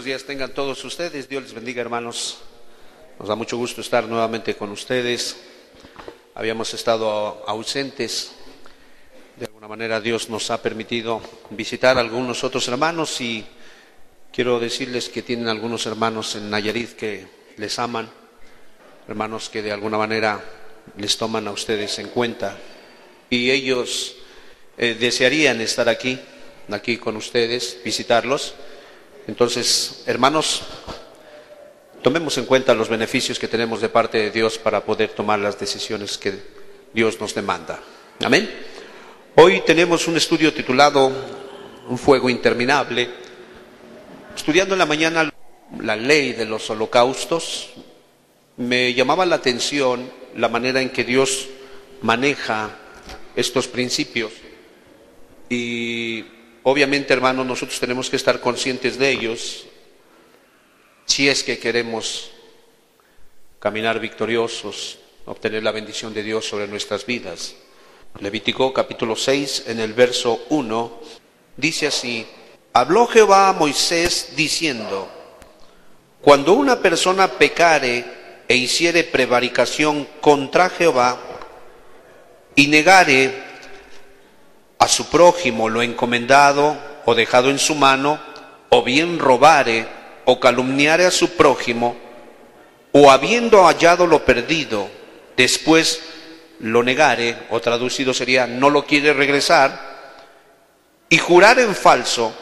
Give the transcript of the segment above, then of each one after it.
días tengan todos ustedes. Dios les bendiga, hermanos. Nos da mucho gusto estar nuevamente con ustedes. Habíamos estado ausentes. De alguna manera Dios nos ha permitido visitar a algunos otros hermanos y quiero decirles que tienen algunos hermanos en Nayarit que les aman, hermanos que de alguna manera les toman a ustedes en cuenta y ellos desearían estar aquí con ustedes, visitarlos. Entonces, hermanos, tomemos en cuenta los beneficios que tenemos de parte de Dios para poder tomar las decisiones que Dios nos demanda. Amén. Hoy tenemos un estudio titulado Un fuego interminable. Estudiando en la mañana la ley de los holocaustos, me llamaba la atención la manera en que Dios maneja estos principios. Y obviamente, hermanos, nosotros tenemos que estar conscientes de ellos si es que queremos caminar victoriosos, obtener la bendición de Dios sobre nuestras vidas. Levítico capítulo 6, en el verso 1, dice así: Habló Jehová a Moisés diciendo: Cuando una persona pecare e hiciere prevaricación contra Jehová y negare a su prójimo lo encomendado o dejado en su mano, o bien robare o calumniare a su prójimo, o habiendo hallado lo perdido, después lo negare, o traducido sería no lo quiere regresar, y jurar en falso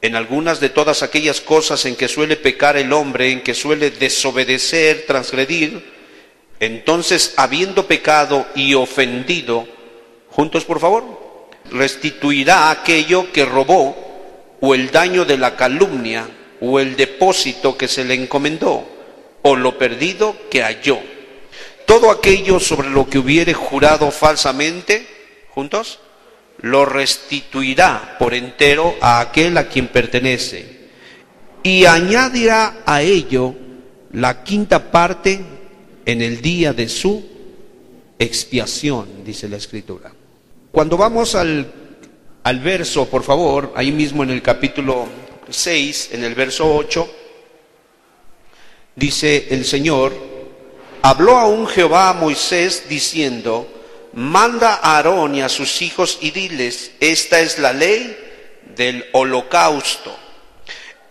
en algunas de todas aquellas cosas en que suele pecar el hombre, en que suele desobedecer, transgredir, entonces habiendo pecado y ofendido, juntos por favor, restituirá aquello que robó, o el daño de la calumnia, o el depósito que se le encomendó, o lo perdido que halló. Todo aquello sobre lo que hubiere jurado falsamente, juntos, lo restituirá por entero a aquel a quien pertenece, y añadirá a ello la quinta parte en el día de su expiación, dice la Escritura. Cuando vamos al verso, por favor, ahí mismo en el capítulo 6, en el verso 8, dice el Señor: Habló aún Jehová a Moisés diciendo: Manda a Aarón y a sus hijos y diles: Esta es la ley del holocausto.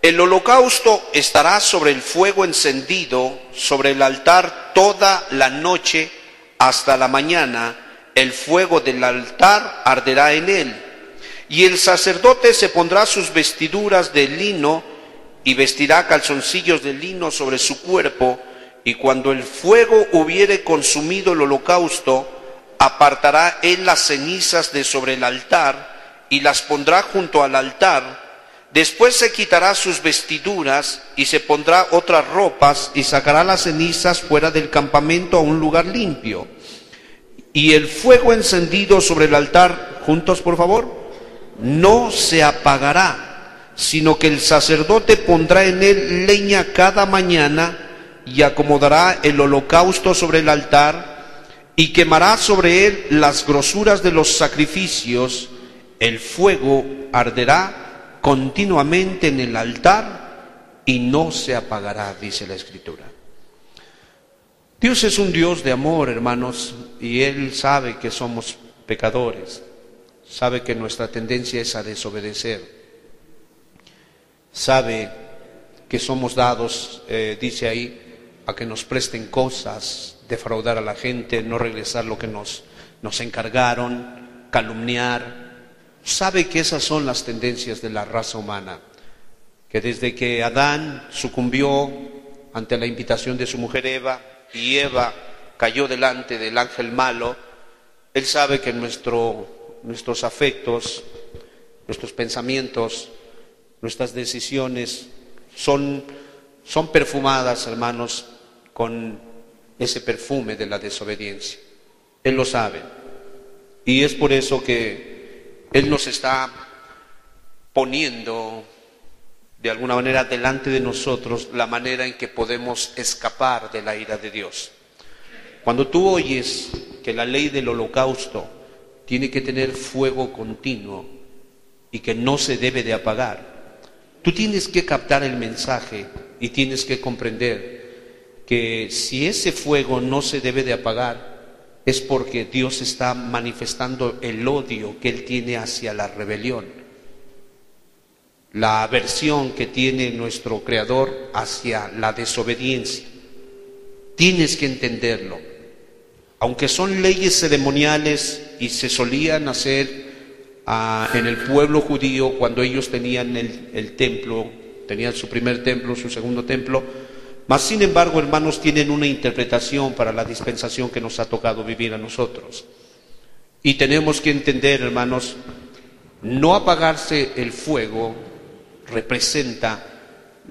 El holocausto estará sobre el fuego encendido, sobre el altar toda la noche hasta la mañana. El fuego del altar arderá en él. Y el sacerdote se pondrá sus vestiduras de lino y vestirá calzoncillos de lino sobre su cuerpo. Y cuando el fuego hubiere consumido el holocausto, apartará él las cenizas de sobre el altar y las pondrá junto al altar. Después se quitará sus vestiduras y se pondrá otras ropas y sacará las cenizas fuera del campamento a un lugar limpio. Y el fuego encendido sobre el altar, juntos por favor, no se apagará, sino que el sacerdote pondrá en él leña cada mañana y acomodará el holocausto sobre el altar y quemará sobre él las grosuras de los sacrificios. El fuego arderá continuamente en el altar y no se apagará, dice la Escritura. Dios es un Dios de amor, hermanos, y Él sabe que somos pecadores, sabe que nuestra tendencia es a desobedecer, sabe que somos dados, dice ahí, a que nos presten cosas, defraudar a la gente, no regresar lo que nos encargaron, calumniar. Sabe que esas son las tendencias de la raza humana, que desde que Adán sucumbió ante la invitación de su mujer Eva, y Eva cayó delante del ángel malo, Él sabe que nuestros afectos, nuestros pensamientos, nuestras decisiones son perfumadas, hermanos, con ese perfume de la desobediencia. Él lo sabe. Y es por eso que Él nos está poniendo de alguna manera delante de nosotros la manera en que podemos escapar de la ira de Dios. Cuando tú oyes que la ley del holocausto tiene que tener fuego continuo y que no se debe de apagar, Tú tienes que captar el mensaje y tienes que comprender que si ese fuego no se debe de apagar, es porque Dios está manifestando el odio que Él tiene hacia la rebelión, la aversión que tiene nuestro Creador hacia la desobediencia. Tienes que entenderlo. Aunque son leyes ceremoniales y se solían hacer en el pueblo judío cuando ellos tenían el templo, tenían su primer templo, su segundo templo, mas sin embargo, hermanos, tienen una interpretación para la dispensación que nos ha tocado vivir a nosotros. Y tenemos que entender, hermanos, no apagarse el fuego representa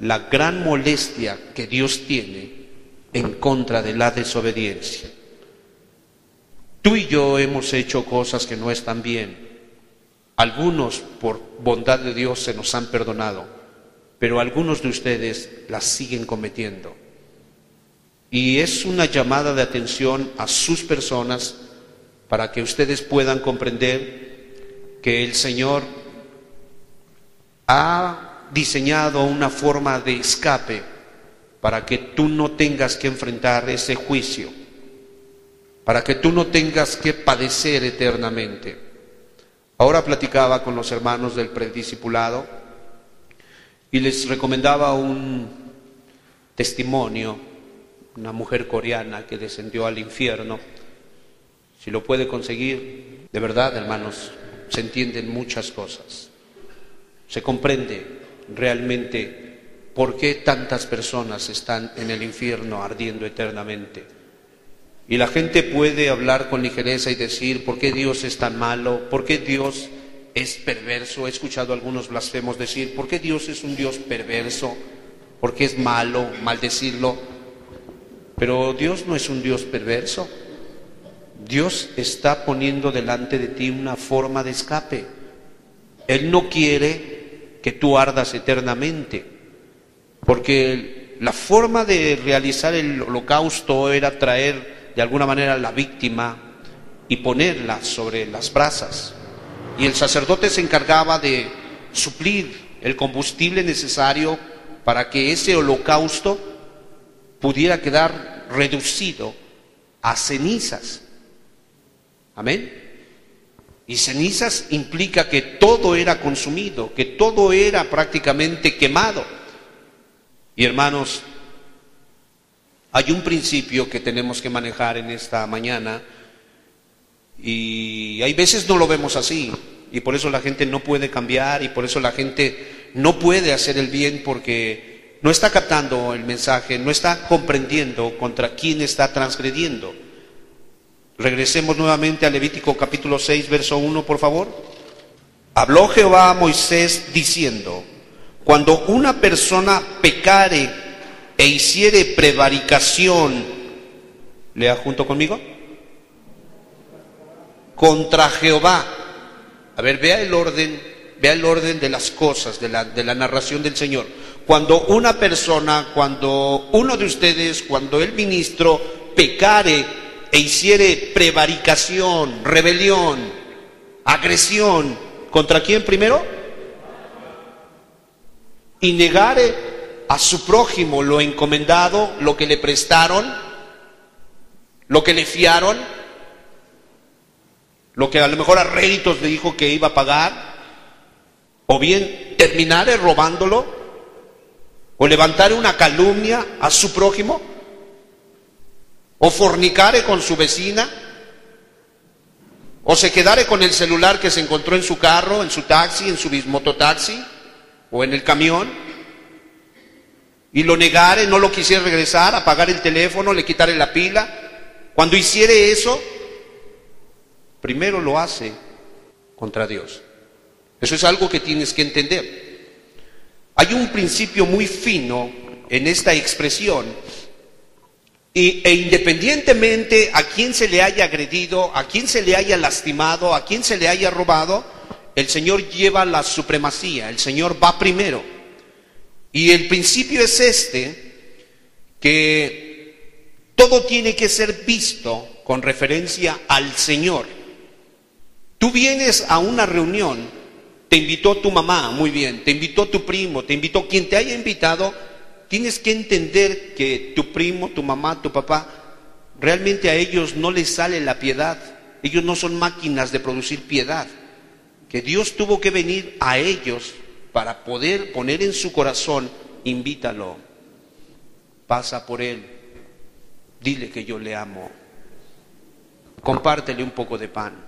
la gran molestia que Dios tiene en contra de la desobediencia. Tú y yo hemos hecho cosas que no están bien. Algunos, por bondad de Dios, se nos han perdonado, pero algunos de ustedes las siguen cometiendo. Y es una llamada de atención a sus personas para que ustedes puedan comprender que el Señor ha diseñado una forma de escape para que tú no tengas que enfrentar ese juicio, para que tú no tengas que padecer eternamente. Ahora platicaba con los hermanos del prediscipulado y les recomendaba un testimonio, una mujer coreana que descendió al infierno. Si lo puede conseguir, de verdad, hermanos, se entienden muchas cosas. Se comprende realmente por qué tantas personas están en el infierno ardiendo eternamente. Y la gente puede hablar con ligereza y decir, ¿por qué Dios es tan malo? ¿Por qué Dios es perverso? He escuchado a algunos blasfemos decir, ¿por qué Dios es un Dios perverso? ¿Por qué es malo maldecirlo? Pero Dios no es un Dios perverso. Dios está poniendo delante de ti una forma de escape. Él no quiere que tú ardas eternamente, porque la forma de realizar el holocausto era traer de alguna manera la víctima y ponerla sobre las brasas. Y el sacerdote se encargaba de suplir el combustible necesario para que ese holocausto pudiera quedar reducido a cenizas. Amén. Y cenizas implica que todo era consumido, que todo era prácticamente quemado. Y hermanos, hay un principio que tenemos que manejar en esta mañana y hay veces no lo vemos así y por eso la gente no puede cambiar y por eso la gente no puede hacer el bien porque no está captando el mensaje, no está comprendiendo contra quién está transgrediendo. Regresemos nuevamente a Levítico capítulo 6, verso 1, por favor. Habló Jehová a Moisés diciendo, cuando una persona pecare e hiciere prevaricación, lea junto conmigo, contra Jehová. A ver, vea el orden de las cosas, de la narración del Señor. Cuando una persona, cuando uno de ustedes, cuando el ministro pecare e hiciere prevaricación, rebelión, agresión, ¿contra quién primero? Y negare a su prójimo lo encomendado, lo que le prestaron, lo que le fiaron, lo que a lo mejor a réditos le dijo que iba a pagar, o bien terminare robándolo, o levantare una calumnia a su prójimo, o fornicare con su vecina, o se quedare con el celular que se encontró en su carro, en su taxi, en su mototaxi, o en el camión, y lo negare, no lo quisiera regresar, apagar el teléfono, le quitare la pila. Cuando hiciere eso, primero lo hace contra Dios. Eso es algo que tienes que entender. Hay un principio muy fino en esta expresión, e independientemente a quién se le haya agredido, a quién se le haya lastimado, a quién se le haya robado, el Señor lleva la supremacía, el Señor va primero. Y el principio es que todo tiene que ser visto con referencia al Señor. Tú vienes a una reunión te invitó tu mamá, muy bien, te invitó tu primo, te invitó quien te haya invitado, tienes que entender que tu primo, tu mamá, tu papá, realmente a ellos no les sale la piedad. Ellos no son máquinas de producir piedad. Que Dios tuvo que venir a ellos para poder poner en su corazón, invítalo, pasa por él, dile que yo le amo, compártele un poco de pan,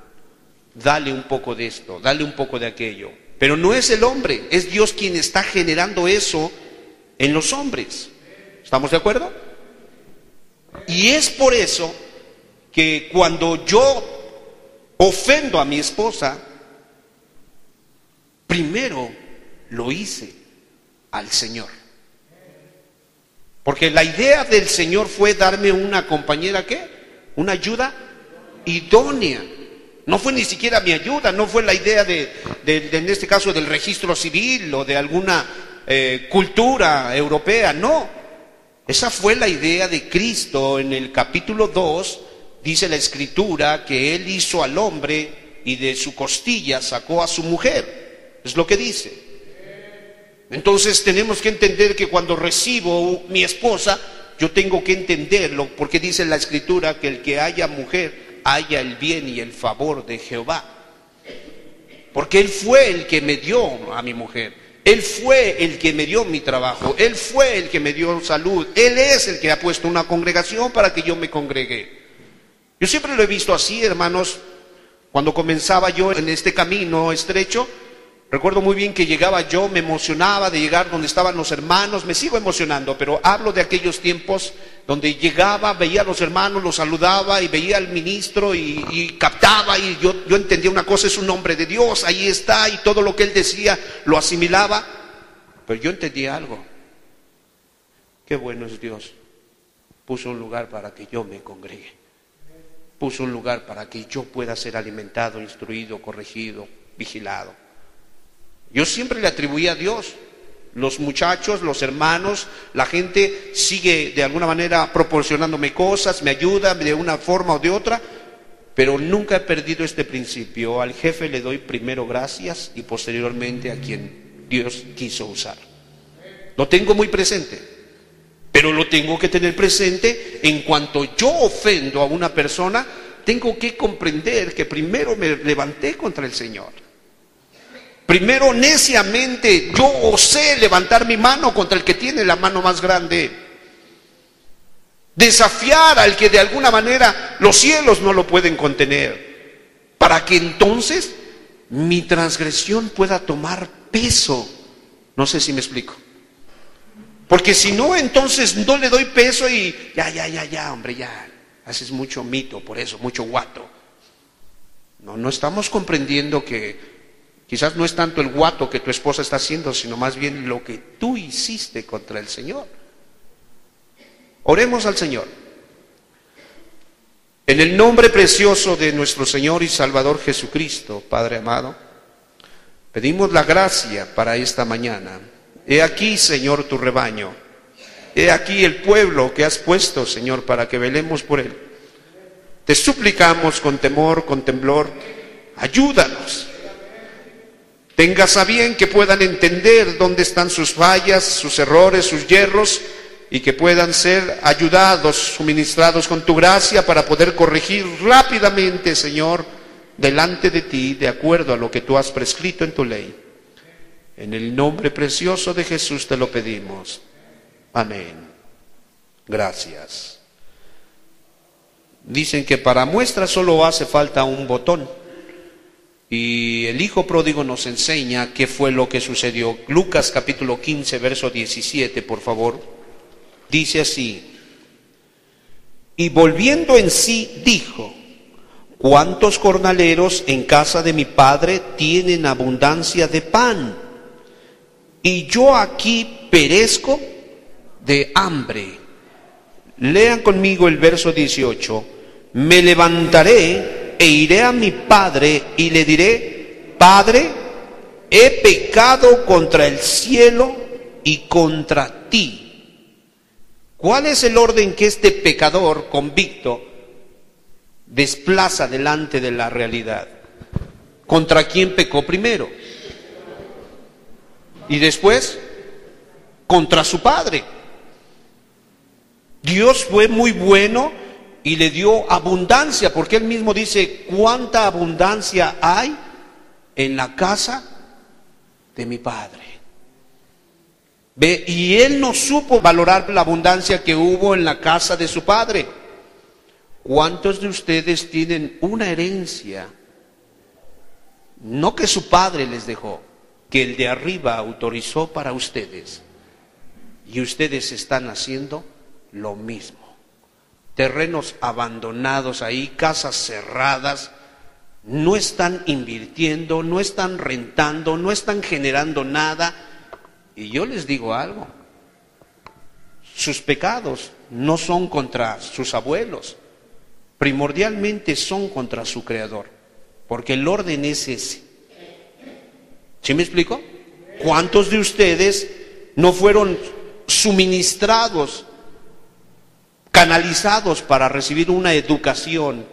dale un poco de esto, dale un poco de aquello. Pero no es el hombre, es Dios quien está generando eso en los hombres. ¿Estamos de acuerdo? Y es por eso que cuando yo ofendo a mi esposa, primero lo hice al Señor. Porque la idea del Señor fue darme una compañera, ¿qué? Una ayuda idónea. No fue ni siquiera mi ayuda, no fue la idea en este caso del registro civil o de alguna cultura europea, no. Esa fue la idea de Cristo. En el capítulo 2 dice la Escritura que Él hizo al hombre y de su costilla sacó a su mujer. Es lo que dice. Entonces tenemos que entender que cuando recibo mi esposa, yo tengo que entenderlo, porque dice la Escritura que el que haya mujer, haya el bien y el favor de Jehová. Porque Él fue el que me dio a mi mujer, Él fue el que me dio mi trabajo, Él fue el que me dio salud, Él es el que ha puesto una congregación para que yo me congregue. Yo siempre lo he visto así, hermanos. Cuando comenzaba yo en este camino estrecho, recuerdo muy bien que llegaba yo, me emocionaba de llegar donde estaban los hermanos, me sigo emocionando, pero hablo de aquellos tiempos donde llegaba, veía a los hermanos, los saludaba y veía al ministro y captaba, y yo entendía una cosa: es un hombre de Dios, ahí está, y todo lo que él decía lo asimilaba, pero yo entendía algo: qué bueno es Dios, puso un lugar para que yo me congregue, puso un lugar para que yo pueda ser alimentado, instruido, corregido, vigilado. Yo siempre le atribuía a Dios. Los muchachos, los hermanos, la gente sigue de alguna manera proporcionándome cosas, me ayuda de una forma o de otra, pero nunca he perdido este principio: al jefe le doy primero gracias y posteriormente a quien Dios quiso usar. Lo tengo muy presente, pero lo tengo que tener presente en cuanto yo ofendo a una persona. Tengo que comprender que primero me levanté contra el Señor. Primero, neciamente, yo osé levantar mi mano contra el que tiene la mano más grande. Desafiar al que de alguna manera los cielos no lo pueden contener. Para que entonces mi transgresión pueda tomar peso. No sé si me explico. Porque si no, entonces no le doy peso y ya, hombre, ya. Haces mucho mito por eso, mucho guato. No estamos comprendiendo que quizás no es tanto el guato que tu esposa está haciendo, sino más bien lo que tú hiciste contra el Señor. Oremos al Señor. En el nombre precioso de nuestro Señor y Salvador Jesucristo, Padre amado, pedimos la gracia para esta mañana. He aquí, Señor, tu rebaño. He aquí el pueblo que has puesto, Señor, para que velemos por él. Te suplicamos con temor, con temblor, ayúdanos. Tengas a bien que puedan entender dónde están sus fallas, sus errores, sus yerros, y que puedan ser ayudados, suministrados con tu gracia para poder corregir rápidamente, Señor, delante de ti, de acuerdo a lo que tú has prescrito en tu ley. En el nombre precioso de Jesús te lo pedimos. Amén. Gracias. Dicen que para muestra solo hace falta un botón. Y el hijo pródigo nos enseña qué fue lo que sucedió. Lucas capítulo 15, verso 17, por favor. Dice así: y volviendo en sí dijo: ¿cuántos jornaleros en casa de mi padre tienen abundancia de pan? Y yo aquí perezco de hambre. Lean conmigo el verso 18. Me levantaré e iré a mi padre y le diré: Padre, he pecado contra el cielo y contra ti. ¿Cuál es el orden que este pecador convicto desplaza delante de la realidad? ¿Contra quién pecó primero? y después contra su padre. Dios fue muy bueno y le dio abundancia, porque él mismo dice: cuánta abundancia hay en la casa de mi padre. Ve, y él no supo valorar la abundancia que hubo en la casa de su padre. ¿Cuántos de ustedes tienen una herencia? No que su padre les dejó, que el de arriba autorizó para ustedes. Y ustedes están haciendo lo mismo. Terrenos abandonados ahí, casas cerradas, no están invirtiendo, no están rentando, no están generando nada. Y yo les digo algo: sus pecados no son contra sus abuelos, primordialmente son contra su Creador, porque el orden es ese. ¿Sí me explico? ¿Cuántos de ustedes no fueron suministrados, canalizados para recibir una educación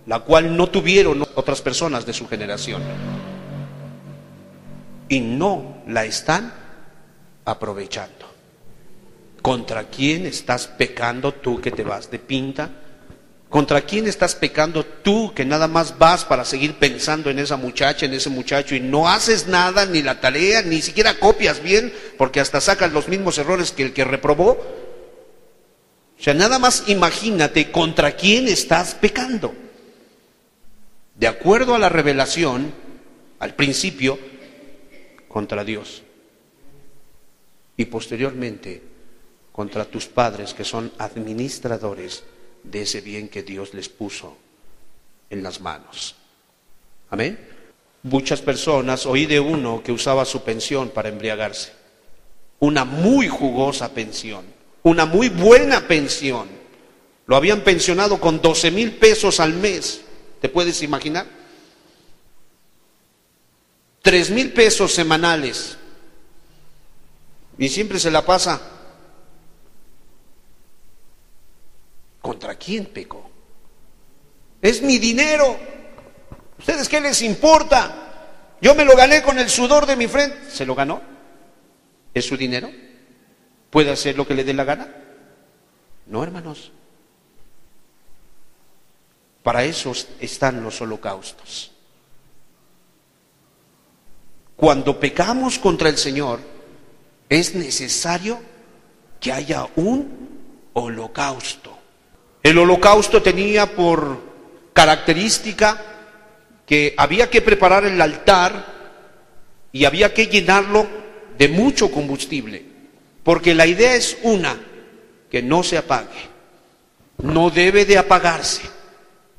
la cual no tuvieron otras personas de su generación? Y no la están aprovechando. ¿Contra quién estás pecando tú que te vas de pinta? ¿Contra quién estás pecando tú que nada más vas para seguir pensando en esa muchacha, en ese muchacho, y no haces nada, ni la tarea, ni siquiera copias bien, porque hasta sacas los mismos errores que el que reprobó? O sea, nada más imagínate contra quién estás pecando. De acuerdo a la revelación, al principio, contra Dios. Y posteriormente, contra tus padres, que son administradores de ese bien que Dios les puso en las manos. Amén. Muchas personas, oí de uno que usaba su pensión para embriagarse. Una muy jugosa pensión, una muy buena pensión. Lo habían pensionado con 12,000 pesos al mes. ¿Te puedes imaginar? 3,000 pesos semanales. Y siempre se la pasa. ¿Contra quién pecó? Es mi dinero. ¿Ustedes qué les importa? Yo me lo gané con el sudor de mi frente. ¿Se lo ganó? ¿Es su dinero? ¿Puede hacer lo que le dé la gana? No, hermanos. Para eso están los holocaustos. Cuando pecamos contra el Señor, es necesario que haya un holocausto. El holocausto tenía por característica que había que preparar el altar y había que llenarlo de mucho combustible, porque la idea es una: que no se apague. No debe de apagarse,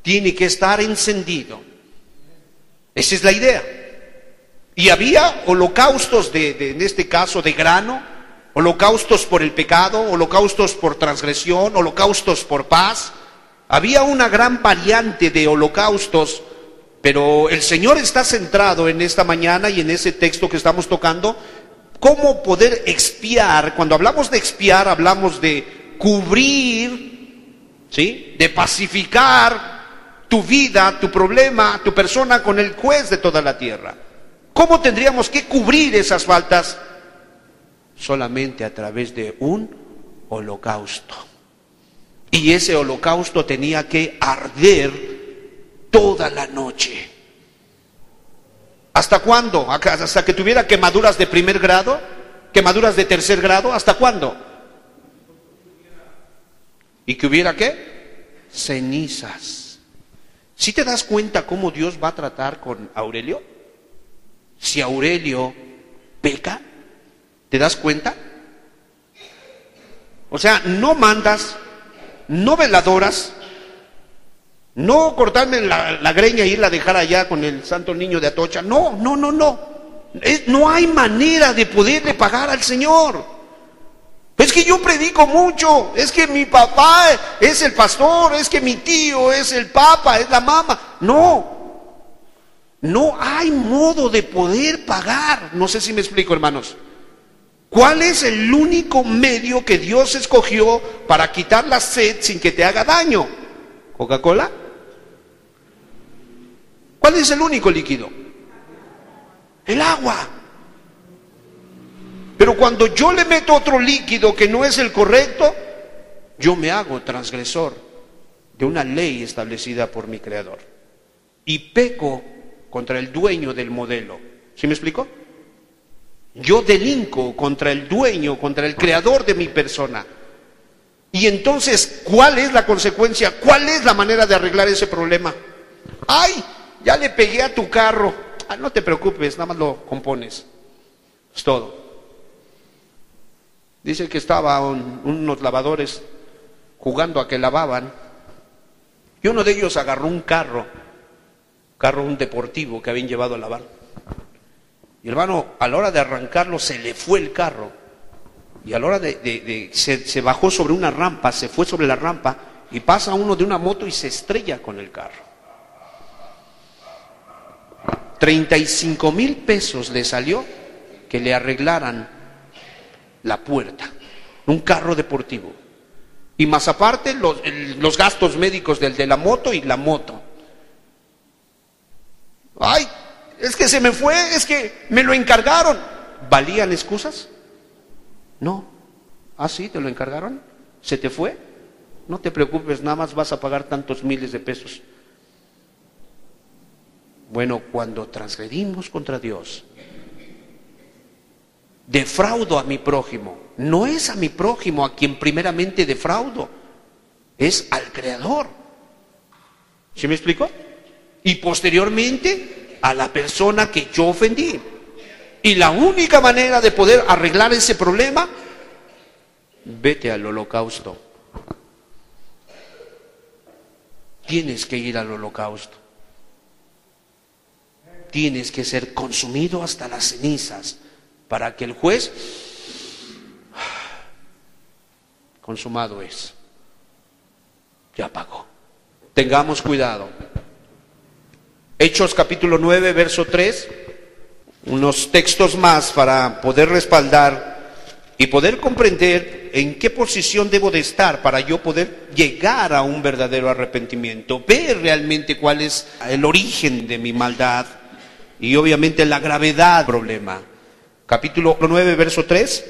tiene que estar encendido. Esa es la idea. Y había holocaustos en este caso de grano, holocaustos por el pecado, holocaustos por transgresión, holocaustos por paz. Había una gran variante de holocaustos, pero el Señor está centrado en esta mañana y en ese texto que estamos tocando, cómo poder expiar. Cuando hablamos de expiar, hablamos de cubrir, ¿sí?, de pacificar tu vida, tu problema, tu persona con el juez de toda la tierra. ¿Cómo tendríamos que cubrir esas faltas? Solamente a través de un holocausto. Y ese holocausto tenía que arder toda la noche. ¿Hasta cuándo? ¿Hasta que tuviera quemaduras de primer grado? ¿Quemaduras de tercer grado? ¿Hasta cuándo? ¿Y que hubiera qué? Cenizas. ¿Sí te das cuenta cómo Dios va a tratar con Aurelio? Si Aurelio peca, ¿te das cuenta? O sea, no mandas, no veladoras, no cortarme la greña e irla a dejar allá con el santo niño de Atocha. No. No hay manera de poderle pagar al Señor. Es que yo predico mucho, es que mi papá es el pastor, es que mi tío es el papa, es la mamá. No hay modo de poder pagar. No sé si me explico, hermanos. ¿Cuál es el único medio que Dios escogió para quitar la sed sin que te haga daño? ¿Coca-Cola? ¿Cuál es el único líquido? El agua. Pero cuando yo le meto otro líquido que no es el correcto, yo me hago transgresor de una ley establecida por mi Creador. Y peco contra el dueño del modelo. ¿Sí me explico? Yo delinco contra el dueño, contra el creador de mi persona. Y entonces, ¿cuál es la consecuencia? ¿Cuál es la manera de arreglar ese problema? ¡Ay! Ya le pegué a tu carro. Ah, no te preocupes, nada más lo compones. Es todo. Dice que estaban unos lavadores jugando a que lavaban. Y uno de ellos agarró un carro, un deportivo que habían llevado a lavar. Y hermano, a la hora de arrancarlo se le fue el carro. Y a la hora se bajó sobre una rampa, se fue sobre la rampa y pasa uno de una moto y se estrella con el carro. 35,000 pesos le salió que le arreglaran la puerta. Un carro deportivo. Y más aparte los gastos médicos del de la moto y la moto. ¡Ay! Es que se me fue, es que me lo encargaron. ¿Valían excusas? No. ¿Ah, sí? ¿Te lo encargaron? ¿Se te fue? No te preocupes, nada más vas a pagar tantos miles de pesos. Bueno, cuando transgredimos contra Dios, defraudo a mi prójimo. No es a mi prójimo a quien primeramente defraudo, es al Creador. ¿Sí me explico? Y posteriormente a la persona que yo ofendí. Y la única manera de poder arreglar ese problema, vete al holocausto. Tienes que ir al holocausto. Tienes que ser consumido hasta las cenizas para que el juez, consumado es, ya pagó. Tengamos cuidado. Hechos capítulo 9, verso 3, unos textos más para poder respaldar y poder comprender en qué posición debo de estar para yo poder llegar a un verdadero arrepentimiento, ver realmente cuál es el origen de mi maldad y obviamente la gravedad del problema. Capítulo 9, verso 3,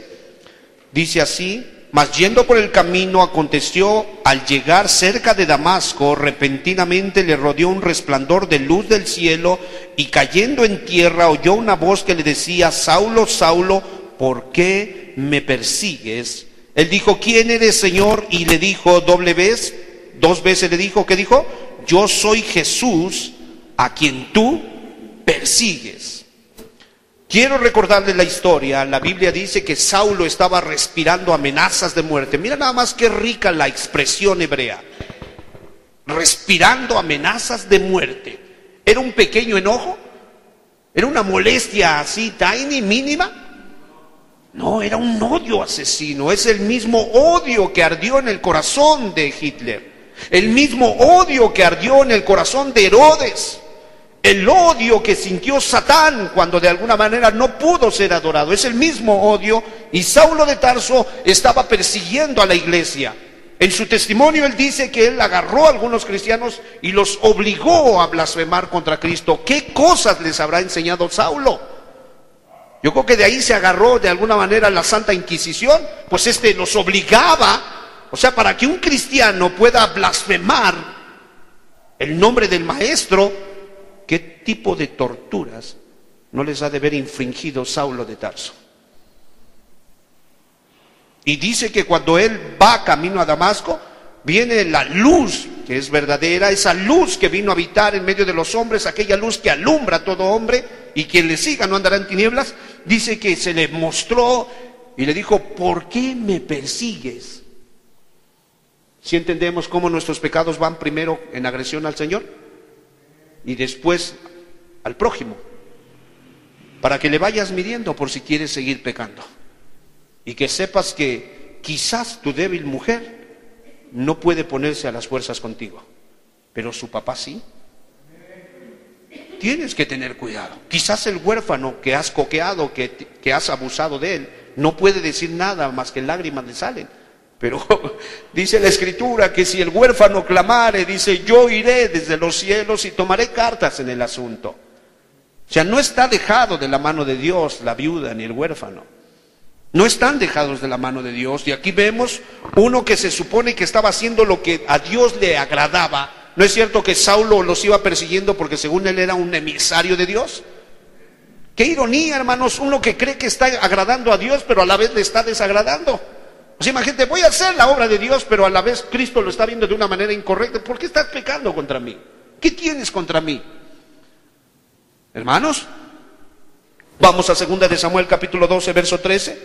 dice así: mas yendo por el camino, aconteció al llegar cerca de Damasco, repentinamente le rodeó un resplandor de luz del cielo, y cayendo en tierra oyó una voz que le decía: Saulo, Saulo, ¿por qué me persigues? Él dijo: ¿quién eres, Señor? Y le dijo dos veces le dijo, ¿qué dijo? Yo soy Jesús, a quien tú persigues. Quiero recordarles la historia. La Biblia dice que Saulo estaba respirando amenazas de muerte. Mira nada más qué rica la expresión hebrea. Respirando amenazas de muerte. ¿Era un pequeño enojo? ¿Era una molestia así, tiny, mínima? No, era un odio asesino. Es el mismo odio que ardió en el corazón de Hitler. El mismo odio que ardió en el corazón de Herodes. El odio que sintió Satán cuando de alguna manera no pudo ser adorado. Es el mismo odio, y Saulo de Tarso estaba persiguiendo a la iglesia. En su testimonio él dice que él agarró a algunos cristianos y los obligó a blasfemar contra Cristo. ¿Qué cosas les habrá enseñado Saulo? Yo creo que de ahí se agarró de alguna manera la Santa Inquisición, pues los obligaba, o sea, para que un cristiano pueda blasfemar el nombre del maestro. ¿Qué tipo de torturas no les ha de haber infringido Saulo de Tarso? Y dice que cuando él va camino a Damasco, viene la luz que es verdadera, esa luz que vino a habitar en medio de los hombres, aquella luz que alumbra a todo hombre, y quien le siga no andará en tinieblas. Dice que se le mostró y le dijo: ¿por qué me persigues? ¿Sí entendemos cómo nuestros pecados van primero en agresión al Señor y después al prójimo? Para que le vayas midiendo por si quieres seguir pecando. Y que sepas que quizás tu débil mujer no puede ponerse a las fuerzas contigo, pero su papá sí. Tienes que tener cuidado. Quizás el huérfano que has coqueado, que has abusado de él, no puede decir nada más que lágrimas le salen. Pero dice la Escritura que si el huérfano clamare, dice: yo iré desde los cielos y tomaré cartas en el asunto. O sea, no está dejado de la mano de Dios la viuda ni el huérfano. No están dejados de la mano de Dios. Y aquí vemos uno que se supone que estaba haciendo lo que a Dios le agradaba. ¿No es cierto que Saulo los iba persiguiendo porque según él era un emisario de Dios? Qué ironía, hermanos, uno que cree que está agradando a Dios, pero a la vez le está desagradando. O sea, imagínate, voy a hacer la obra de Dios, pero a la vez Cristo lo está viendo de una manera incorrecta. ¿Por qué estás pecando contra mí? ¿Qué tienes contra mí? Hermanos, vamos a 2 de Samuel capítulo 12, verso 13,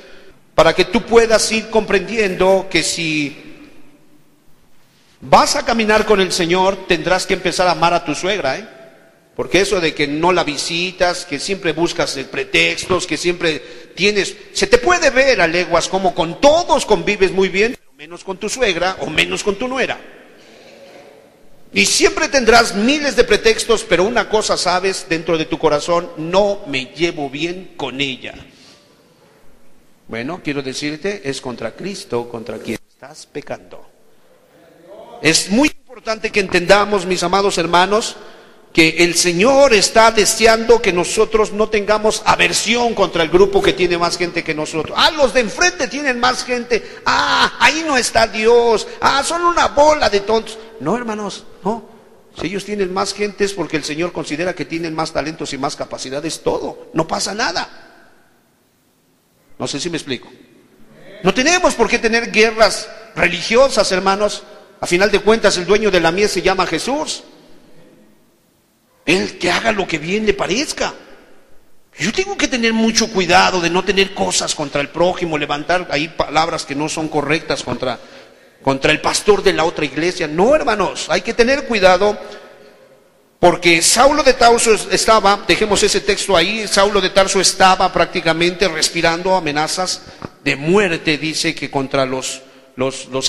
para que tú puedas ir comprendiendo que si vas a caminar con el Señor, tendrás que empezar a amar a tu suegra, porque eso de que no la visitas, que siempre buscas pretextos, que siempre tienes, se te puede ver a leguas como con todos convives muy bien, pero menos con tu suegra o menos con tu nuera. Y siempre tendrás miles de pretextos, pero una cosa sabes dentro de tu corazón: no me llevo bien con ella. Bueno, quiero decirte, es contra Cristo contra quien estás pecando. Es muy importante que entendamos, mis amados hermanos, que el Señor está deseando que nosotros no tengamos aversión contra el grupo que tiene más gente que nosotros. Los de enfrente tienen más gente. Ahí no está Dios. Son una bola de tontos. No, hermanos, no. Si ellos tienen más gente es porque el Señor considera que tienen más talentos y más capacidades, todo. No pasa nada. No sé si me explico. No tenemos por qué tener guerras religiosas, hermanos. A final de cuentas, el dueño de la mies se llama Jesús. Él que haga lo que bien le parezca. Yo tengo que tener mucho cuidado de no tener cosas contra el prójimo, levantar ahí palabras que no son correctas contra el pastor de la otra iglesia. No, hermanos, hay que tener cuidado, porque Saulo de Tarso estaba, dejemos ese texto ahí, Saulo de Tarso estaba prácticamente respirando amenazas de muerte, dice que contra los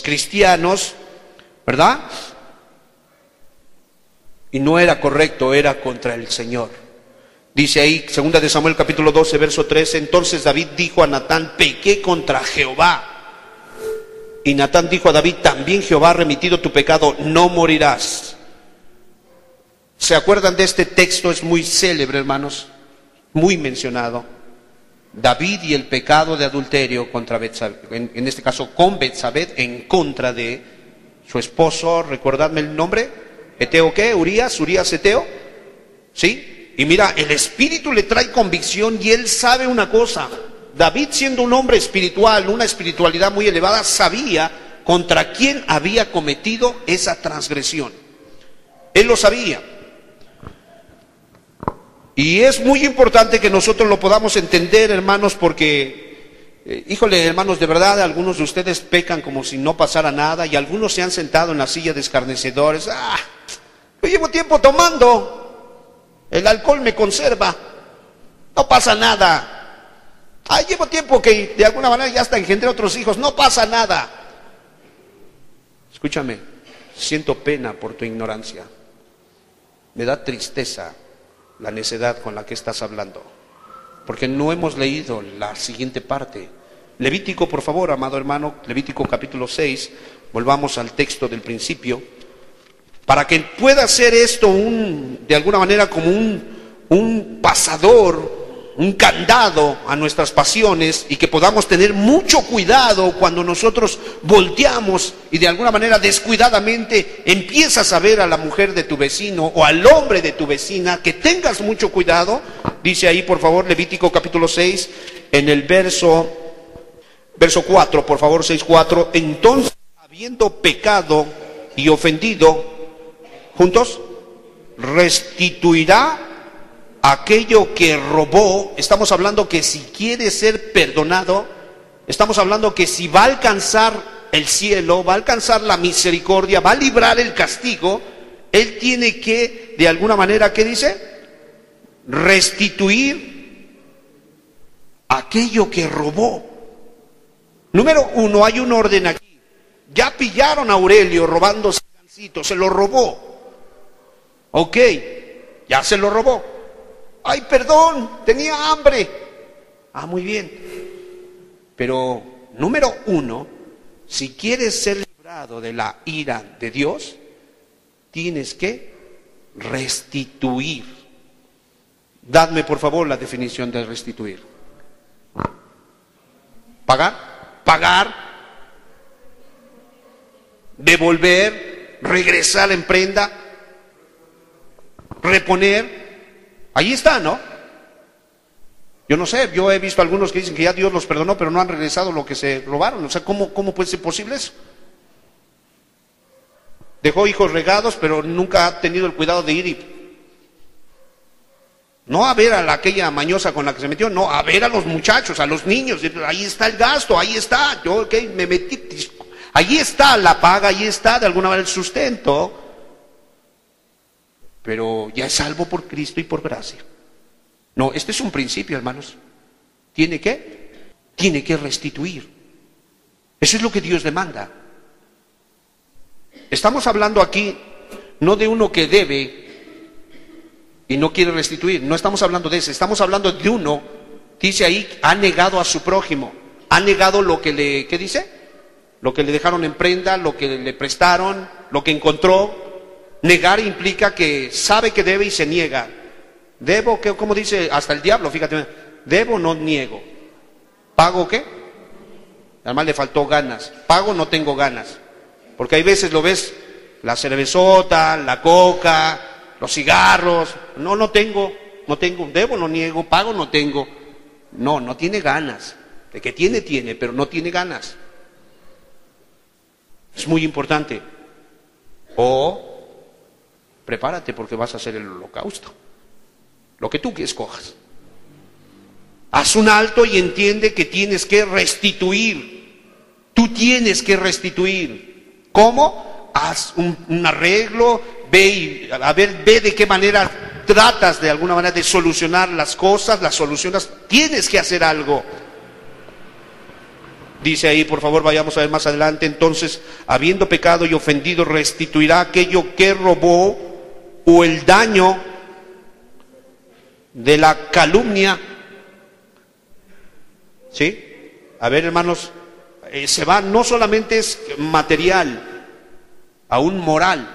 cristianos, ¿verdad? Y no era correcto, era contra el Señor. Dice ahí, 2 de Samuel capítulo 12, verso 13, entonces David dijo a Natán: pequé contra Jehová. Y Natán dijo a David: también Jehová ha remitido tu pecado, no morirás. ¿Se acuerdan de este texto? Es muy célebre, hermanos, muy mencionado. David y el pecado de adulterio contra Betsabé, en este caso con Betsabé, en contra de su esposo. Recordadme el nombre. ¿Eteo qué? ¿Urías Eteo? ¿Sí? Y mira, el Espíritu le trae convicción y él sabe una cosa. David, siendo un hombre espiritual, una espiritualidad muy elevada, sabía contra quién había cometido esa transgresión. Él lo sabía. Y es muy importante que nosotros lo podamos entender, hermanos, porque, híjole, hermanos, de verdad, algunos de ustedes pecan como si no pasara nada, y algunos se han sentado en la silla de escarnecedores. Yo llevo tiempo tomando, el alcohol me conserva, no pasa nada. Llevo tiempo que de alguna manera ya hasta engendré otros hijos, no pasa nada. Escúchame, siento pena por tu ignorancia. Me da tristeza la necedad con la que estás hablando, porque no hemos leído la siguiente parte. Levítico, por favor, amado hermano, Levítico capítulo 6, volvamos al texto del principio, para que pueda ser esto de alguna manera como un pasador, un candado a nuestras pasiones, y que podamos tener mucho cuidado cuando nosotros volteamos y de alguna manera descuidadamente empiezas a ver a la mujer de tu vecino o al hombre de tu vecina, que tengas mucho cuidado. Dice ahí, por favor, Levítico capítulo 6, en el verso 4, por favor, 6:4. Entonces, habiendo pecado y ofendido, juntos, restituirá aquello que robó. Estamos hablando que si quiere ser perdonado, estamos hablando que si va a alcanzar el cielo, va a alcanzar la misericordia, va a librar el castigo, él tiene que, de alguna manera, ¿qué dice? Restituir aquello que robó. Número 1, hay un orden aquí. Ya pillaron a Aurelio robándose el gansito, se lo robó. Ok, ya se lo robó. Ay, perdón, tenía hambre. Muy bien. Pero, número 1, si quieres ser librado de la ira de Dios, tienes que restituir. Dadme, por favor, la definición de restituir. pagar, devolver, regresar en prenda, reponer. Ahí está, ¿no? Yo no sé, yo he visto algunos que dicen que ya Dios los perdonó, pero no han regresado lo que se robaron. O sea, ¿cómo puede ser posible eso? Dejó hijos regados, pero nunca ha tenido el cuidado de ir y no a ver a aquella mañosa con la que se metió, no, a ver a los muchachos, a los niños. Ahí está el gasto, ahí está. Yo me metí, ahí está la paga, ahí está de alguna manera el sustento. Pero ya es salvo por Cristo y por gracia. No, este es un principio, hermanos. Tiene que restituir. Eso es lo que Dios demanda. Estamos hablando aquí no de uno que debe y no quiere restituir, no estamos hablando de ese, estamos hablando de uno, dice ahí, ha negado a su prójimo, ha negado lo que le, ¿qué dice? Lo que le dejaron en prenda, lo que le prestaron, lo que encontró. Negar implica que sabe que debe y se niega. Debo, que, como dice hasta el diablo, fíjate, debo, no niego. ¿Pago qué? Además le faltó ganas. Pago, no tengo ganas. Porque hay veces lo ves, la cervezota, la coca, los cigarros. No tengo. Debo, no niego. Pago, no tengo. No tiene ganas. De que tiene, pero no tiene ganas. Es muy importante. O prepárate porque vas a hacer el holocausto. Lo que tú que escojas. Haz un alto y entiende que tienes que restituir. Tú tienes que restituir. ¿Cómo? Haz un arreglo, ve de qué manera tratas de alguna manera de solucionar las cosas, las solucionas. Tienes que hacer algo. Dice ahí, por favor, vayamos a ver más adelante. Entonces, habiendo pecado y ofendido, restituirá aquello que robó o el daño de la calumnia. ¿Sí? A ver, hermanos, se va, no solamente es material, aún moral.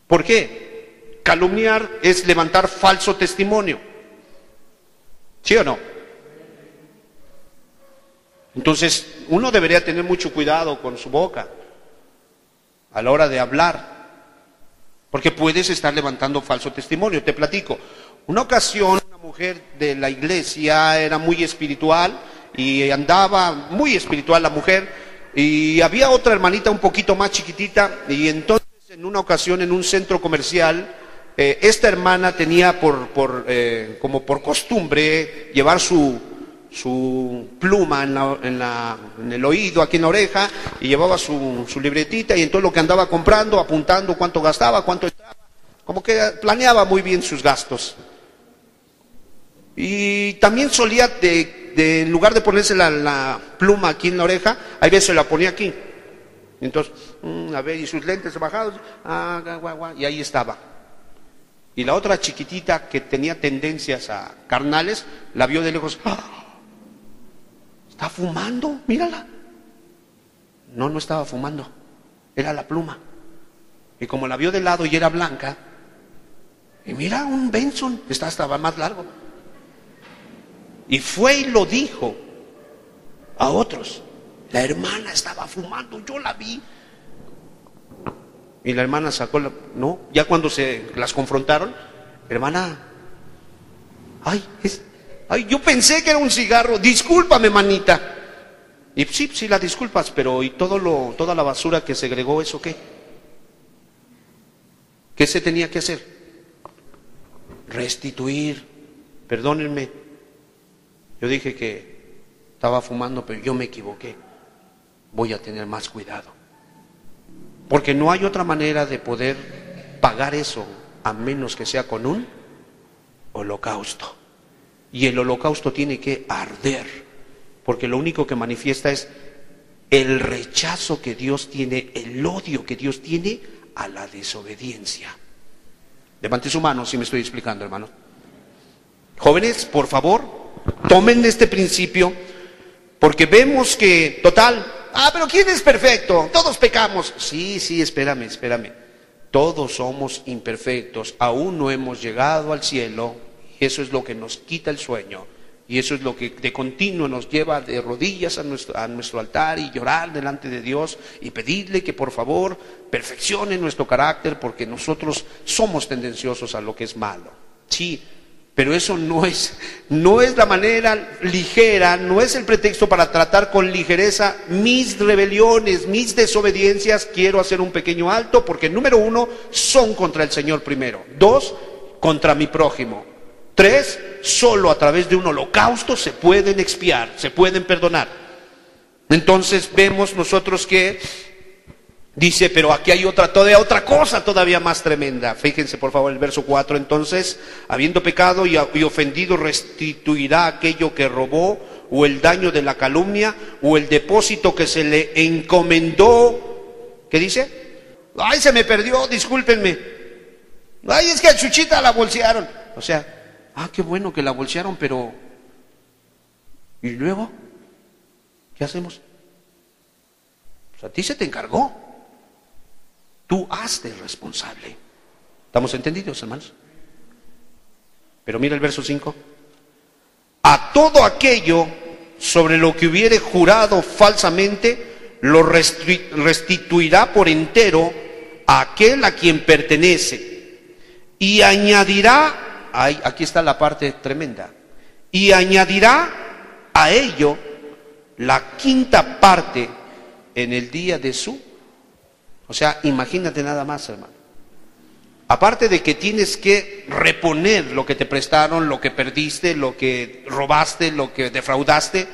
¿Por qué? Calumniar es levantar falso testimonio. ¿Sí o no? Entonces, uno debería tener mucho cuidado con su boca a la hora de hablar, porque puedes estar levantando falso testimonio. Te platico. Una ocasión, una mujer de la iglesia era muy espiritual y andaba muy espiritual la mujer, y había otra hermanita un poquito más chiquitita, y entonces en una ocasión en un centro comercial, esta hermana tenía como por costumbre llevar su pluma en el oído, aquí en la oreja, y llevaba su libretita, y en todo lo que andaba comprando, apuntando cuánto gastaba, cuánto estaba, como que planeaba muy bien sus gastos. Y también solía, en lugar de ponerse la pluma aquí en la oreja, hay veces se la ponía aquí. Entonces, a ver, y sus lentes bajados, y ahí estaba. Y la otra chiquitita que tenía tendencias a carnales, la vio de lejos. ¿Está fumando? Mírala. No estaba fumando. Era la pluma. Y como la vio de lado y era blanca, y mira, un Benson, estaba más largo. Y fue y lo dijo a otros. La hermana estaba fumando, yo la vi. Y la hermana sacó ya cuando se las confrontaron, hermana, yo pensé que era un cigarro, discúlpame, manita. Y sí, la disculpas, pero ¿y toda la basura que segregó eso qué? ¿Qué se tenía que hacer? Restituir. Perdónenme, yo dije que estaba fumando, pero yo me equivoqué. Voy a tener más cuidado. Porque no hay otra manera de poder pagar eso a menos que sea con un holocausto. Y el holocausto tiene que arder, porque lo único que manifiesta es el rechazo que Dios tiene, el odio que Dios tiene a la desobediencia. Levante su mano si me estoy explicando, hermano. Jóvenes, por favor, tomen este principio, porque vemos que, total, pero ¿quién es perfecto? Todos pecamos. Sí, espérame. Todos somos imperfectos, aún no hemos llegado al cielo, y eso es lo que nos quita el sueño. Y eso es lo que de continuo nos lleva de rodillas a nuestro altar y llorar delante de Dios y pedirle que por favor perfeccione nuestro carácter, porque nosotros somos tendenciosos a lo que es malo. Sí, pero eso no es la manera ligera, no es el pretexto para tratar con ligereza mis rebeliones, mis desobediencias. Quiero hacer un pequeño alto, porque número 1, son contra el Señor primero. 2, contra mi prójimo. 3, solo a través de un holocausto se pueden expiar, se pueden perdonar. Entonces vemos nosotros que dice, pero aquí hay otra cosa todavía más tremenda. Fíjense por favor el verso 4. Entonces, habiendo pecado y ofendido, restituirá aquello que robó, o el daño de la calumnia, o el depósito que se le encomendó. ¿Qué dice? Ay, se me perdió, discúlpenme. Ay, es que a Chuchita la bolsearon. O sea, qué bueno que la bolsearon, pero ¿y luego? ¿Qué hacemos? Pues a ti se te encargó. Tú hazte responsable. ¿Estamos entendidos, hermanos? Pero mira el verso 5. A todo aquello sobre lo que hubiere jurado falsamente, lo restituirá por entero a aquel a quien pertenece, y añadirá, aquí está la parte tremenda, y añadirá a ello la quinta parte en el día de su. O sea, imagínate nada más, hermano. Aparte de que tienes que reponer lo que te prestaron, lo que perdiste, lo que robaste, lo que defraudaste,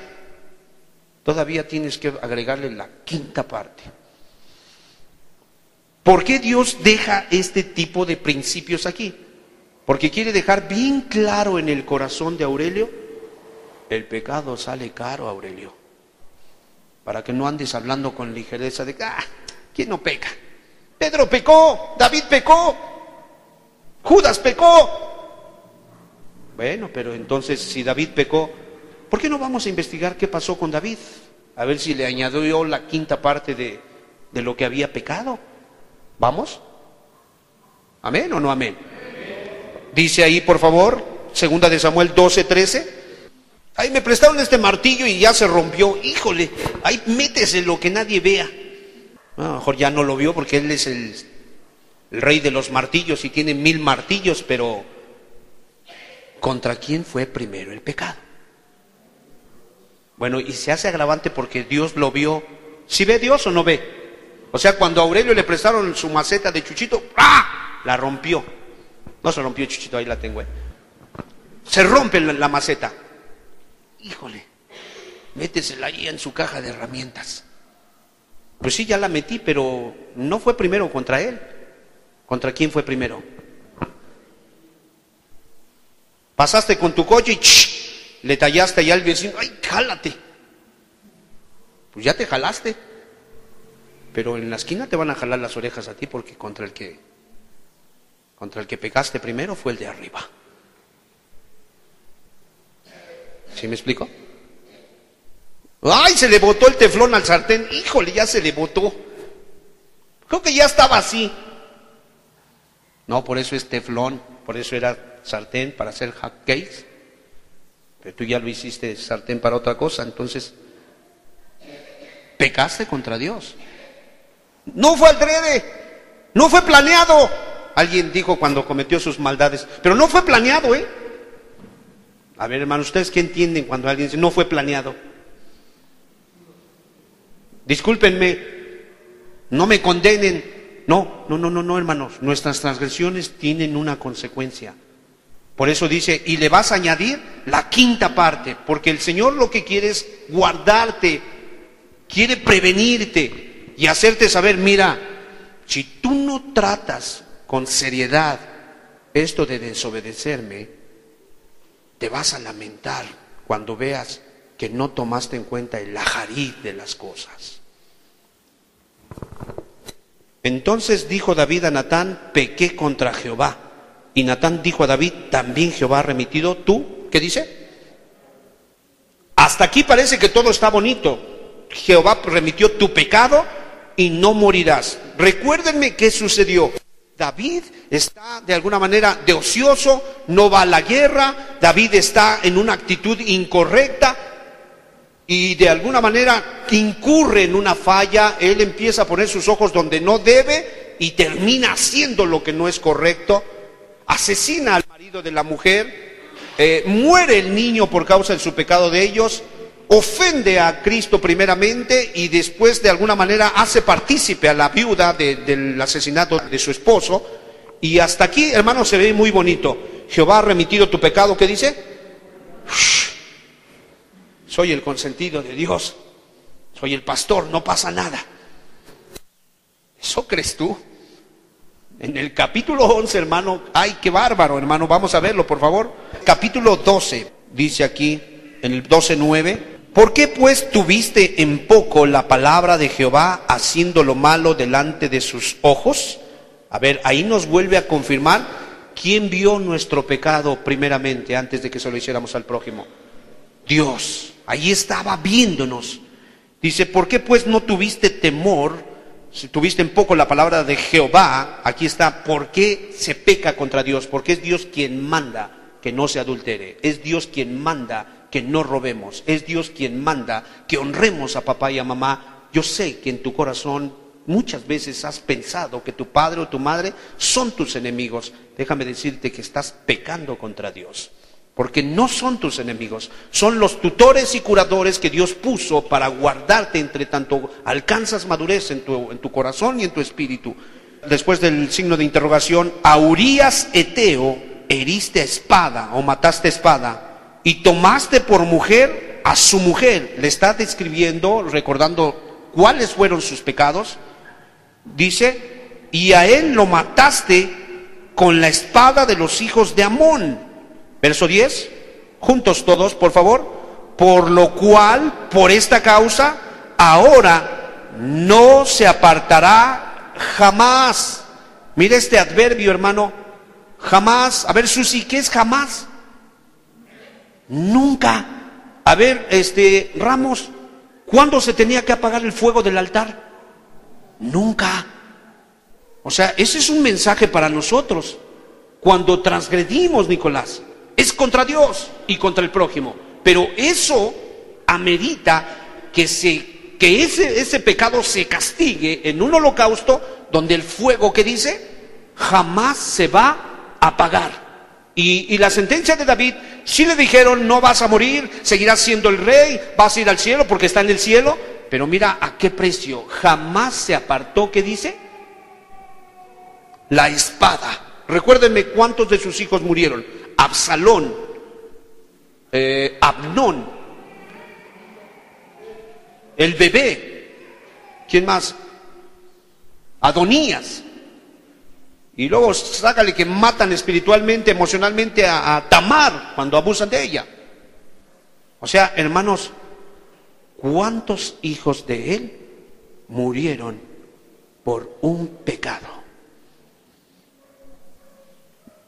todavía tienes que agregarle la quinta parte. ¿Por qué Dios deja este tipo de principios aquí? Porque quiere dejar bien claro en el corazón de Aurelio: el pecado sale caro, Aurelio. Para que no andes hablando con ligereza de ¿quién no peca? Pedro pecó, David pecó, Judas pecó. Bueno, pero entonces si David pecó, ¿por qué no vamos a investigar qué pasó con David? A ver si le añadió la quinta parte de lo que había pecado. ¿Vamos? ¿Amén o no amén? Dice ahí, por favor, 2 de Samuel 12:13. Ahí me prestaron este martillo y ya se rompió. Híjole, ahí métese lo que nadie vea. A lo mejor ya no lo vio porque él es el rey de los martillos y tiene 1000 martillos, pero ¿contra quién fue primero el pecado? Bueno, y se hace agravante porque Dios lo vio. ¿Sí ve Dios o no ve? O sea, cuando a Aurelio le prestaron su maceta de Chuchito, la rompió. No se rompió, Chuchito, ahí la tengo. Se rompe la maceta. Híjole, métesela ahí en su caja de herramientas. Pues sí, ya la metí, pero no fue primero contra él. ¿Contra quién fue primero? Pasaste con tu coche y le tallaste allá al vecino. ¡Ay, jálate! Pues ya te jalaste. Pero en la esquina te van a jalar las orejas a ti, porque contra el que pecaste primero fue el de arriba. ¿Sí me explico? ¡Ay, se le botó el teflón al sartén! ¡Híjole, ya se le botó! Creo que ya estaba así. No, por eso es teflón, por eso era sartén para hacer hot cakes. Pero tú ya lo hiciste sartén para otra cosa, entonces pecaste contra Dios. No fue adrede, no fue planeado. Alguien dijo cuando cometió sus maldades, pero no fue planeado, ¿eh? A ver, hermanos, ¿ustedes qué entienden cuando alguien dice no fue planeado? Discúlpenme, no me condenen. No, hermanos, nuestras transgresiones tienen una consecuencia. Por eso dice, y le vas a añadir la quinta parte, porque el Señor lo que quiere es guardarte, quiere prevenirte y hacerte saber, mira, si tú no tratas con seriedad esto de desobedecerme, te vas a lamentar cuando veas que no tomaste en cuenta el lajarí de las cosas. Entonces dijo David a Natán, pequé contra Jehová. Y Natán dijo a David, también Jehová ha remitido tú. ¿Qué dice? Hasta aquí parece que todo está bonito. Jehová remitió tu pecado y no morirás. Recuérdenme qué sucedió. David está de alguna manera de ocioso, no va a la guerra, David está en una actitud incorrecta y de alguna manera incurre en una falla. Él empieza a poner sus ojos donde no debe y termina haciendo lo que no es correcto, asesina al marido de la mujer, muere el niño por causa de su pecado de ellos, ofende a Cristo primeramente y después de alguna manera hace partícipe a la viuda del asesinato de su esposo. Y hasta aquí, hermanos, se ve muy bonito. Jehová ha remitido tu pecado, ¿qué dice? Soy el consentido de Dios, soy el pastor, no pasa nada. ¿Eso crees tú? En el capítulo 11, hermano, ¡ay, qué bárbaro, hermano! Vamos a verlo, por favor. Capítulo 12, dice aquí, en el 12:9. ¿Por qué pues tuviste en poco la palabra de Jehová, haciendo lo malo delante de sus ojos? A ver, ahí nos vuelve a confirmar quién vio nuestro pecado primeramente, antes de que se lo hiciéramos al prójimo. Dios, ahí estaba viéndonos. Dice, ¿por qué pues no tuviste temor? Si tuviste en poco la palabra de Jehová, aquí está, ¿por qué se peca contra Dios? Porque es Dios quien manda que no se adultere, es Dios quien manda que no robemos, es Dios quien manda que honremos a papá y a mamá. Yo sé que en tu corazón muchas veces has pensado que tu padre o tu madre son tus enemigos. Déjame decirte que estás pecando contra Dios, porque no son tus enemigos, son los tutores y curadores que Dios puso para guardarte entre tanto alcanzas madurez en tu corazón y en tu espíritu. Después del signo de interrogación, a Urías Eteo heriste a espada o mataste a espada y tomaste por mujer a su mujer. Le está describiendo, recordando cuáles fueron sus pecados. Dice, y a él lo mataste con la espada de los hijos de Amón. Verso 10, juntos todos, por favor. Por lo cual, por esta causa, ahora no se apartará jamás. Mira este adverbio, hermano, jamás. A ver, Susi, ¿qué es jamás? Nunca. A ver, Ramos, ¿cuándo se tenía que apagar el fuego del altar? Nunca. O sea, ese es un mensaje para nosotros. Cuando transgredimos, Nicolás, es contra Dios y contra el prójimo. Pero eso amerita que ese pecado se castigue en un holocausto donde el fuego, que dice, jamás se va a apagar. Y la sentencia de David, sí le dijeron, no vas a morir, seguirás siendo el rey, vas a ir al cielo porque está en el cielo. Pero mira a qué precio, jamás se apartó, ¿qué dice? La espada. Recuérdenme cuántos de sus hijos murieron. Absalón, Abnón, el bebé, ¿quién más? Adonías. Y luego sácale que matan espiritualmente, emocionalmente a Tamar cuando abusan de ella. O sea, hermanos, ¿cuántos hijos de él murieron por un pecado?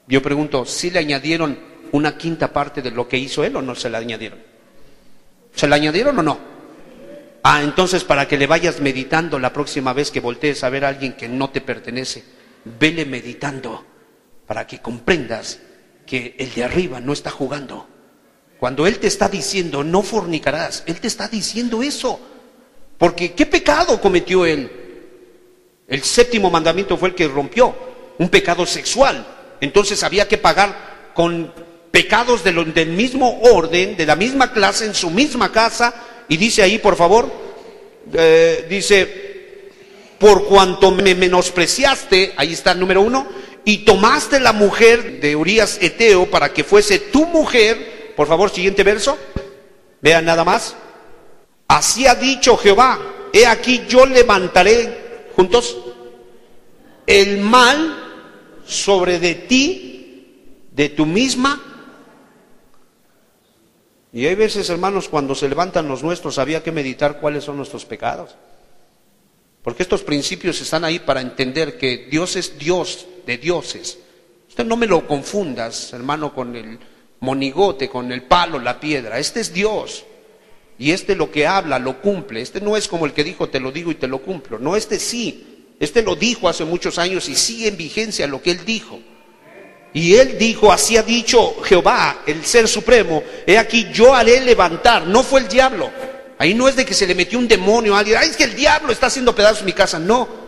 Yo pregunto, ¿sí le añadieron una quinta parte de lo que hizo él o no se la añadieron? ¿Se la añadieron o no? Ah, entonces para que le vayas meditando la próxima vez que voltees a ver a alguien que no te pertenece, vele meditando para que comprendas que el de arriba no está jugando. Cuando él te está diciendo no fornicarás, él te está diciendo eso. Porque ¿qué pecado cometió él? El séptimo mandamiento fue el que rompió, un pecado sexual. Entonces había que pagar con pecados del mismo orden, de la misma clase, en su misma casa. Y dice ahí, por favor, dice, por cuanto me menospreciaste, ahí está el número 1, y tomaste la mujer de Urías Eteo para que fuese tu mujer. Por favor, siguiente verso, vean nada más. Así ha dicho Jehová, he aquí yo levantaré, juntos, el mal sobre de ti, de tu misma. Y hay veces, hermanos, cuando se levantan los nuestros, había que meditar cuáles son nuestros pecados. Porque estos principios están ahí para entender que Dios es Dios de dioses. Usted no me lo confundas, hermano, con el monigote, con el palo, la piedra. Este es Dios. Y este lo que habla, lo cumple. Este no es como el que dijo, te lo digo y te lo cumplo. No, este sí Este lo dijo hace muchos años y sigue en vigencia lo que él dijo. Y él dijo, así ha dicho Jehová, el Ser Supremo, he aquí yo haré levantar. No fue el diablo. Ahí no es de que se le metió un demonio a alguien. Ay, es que el diablo está haciendo pedazos en mi casa. No.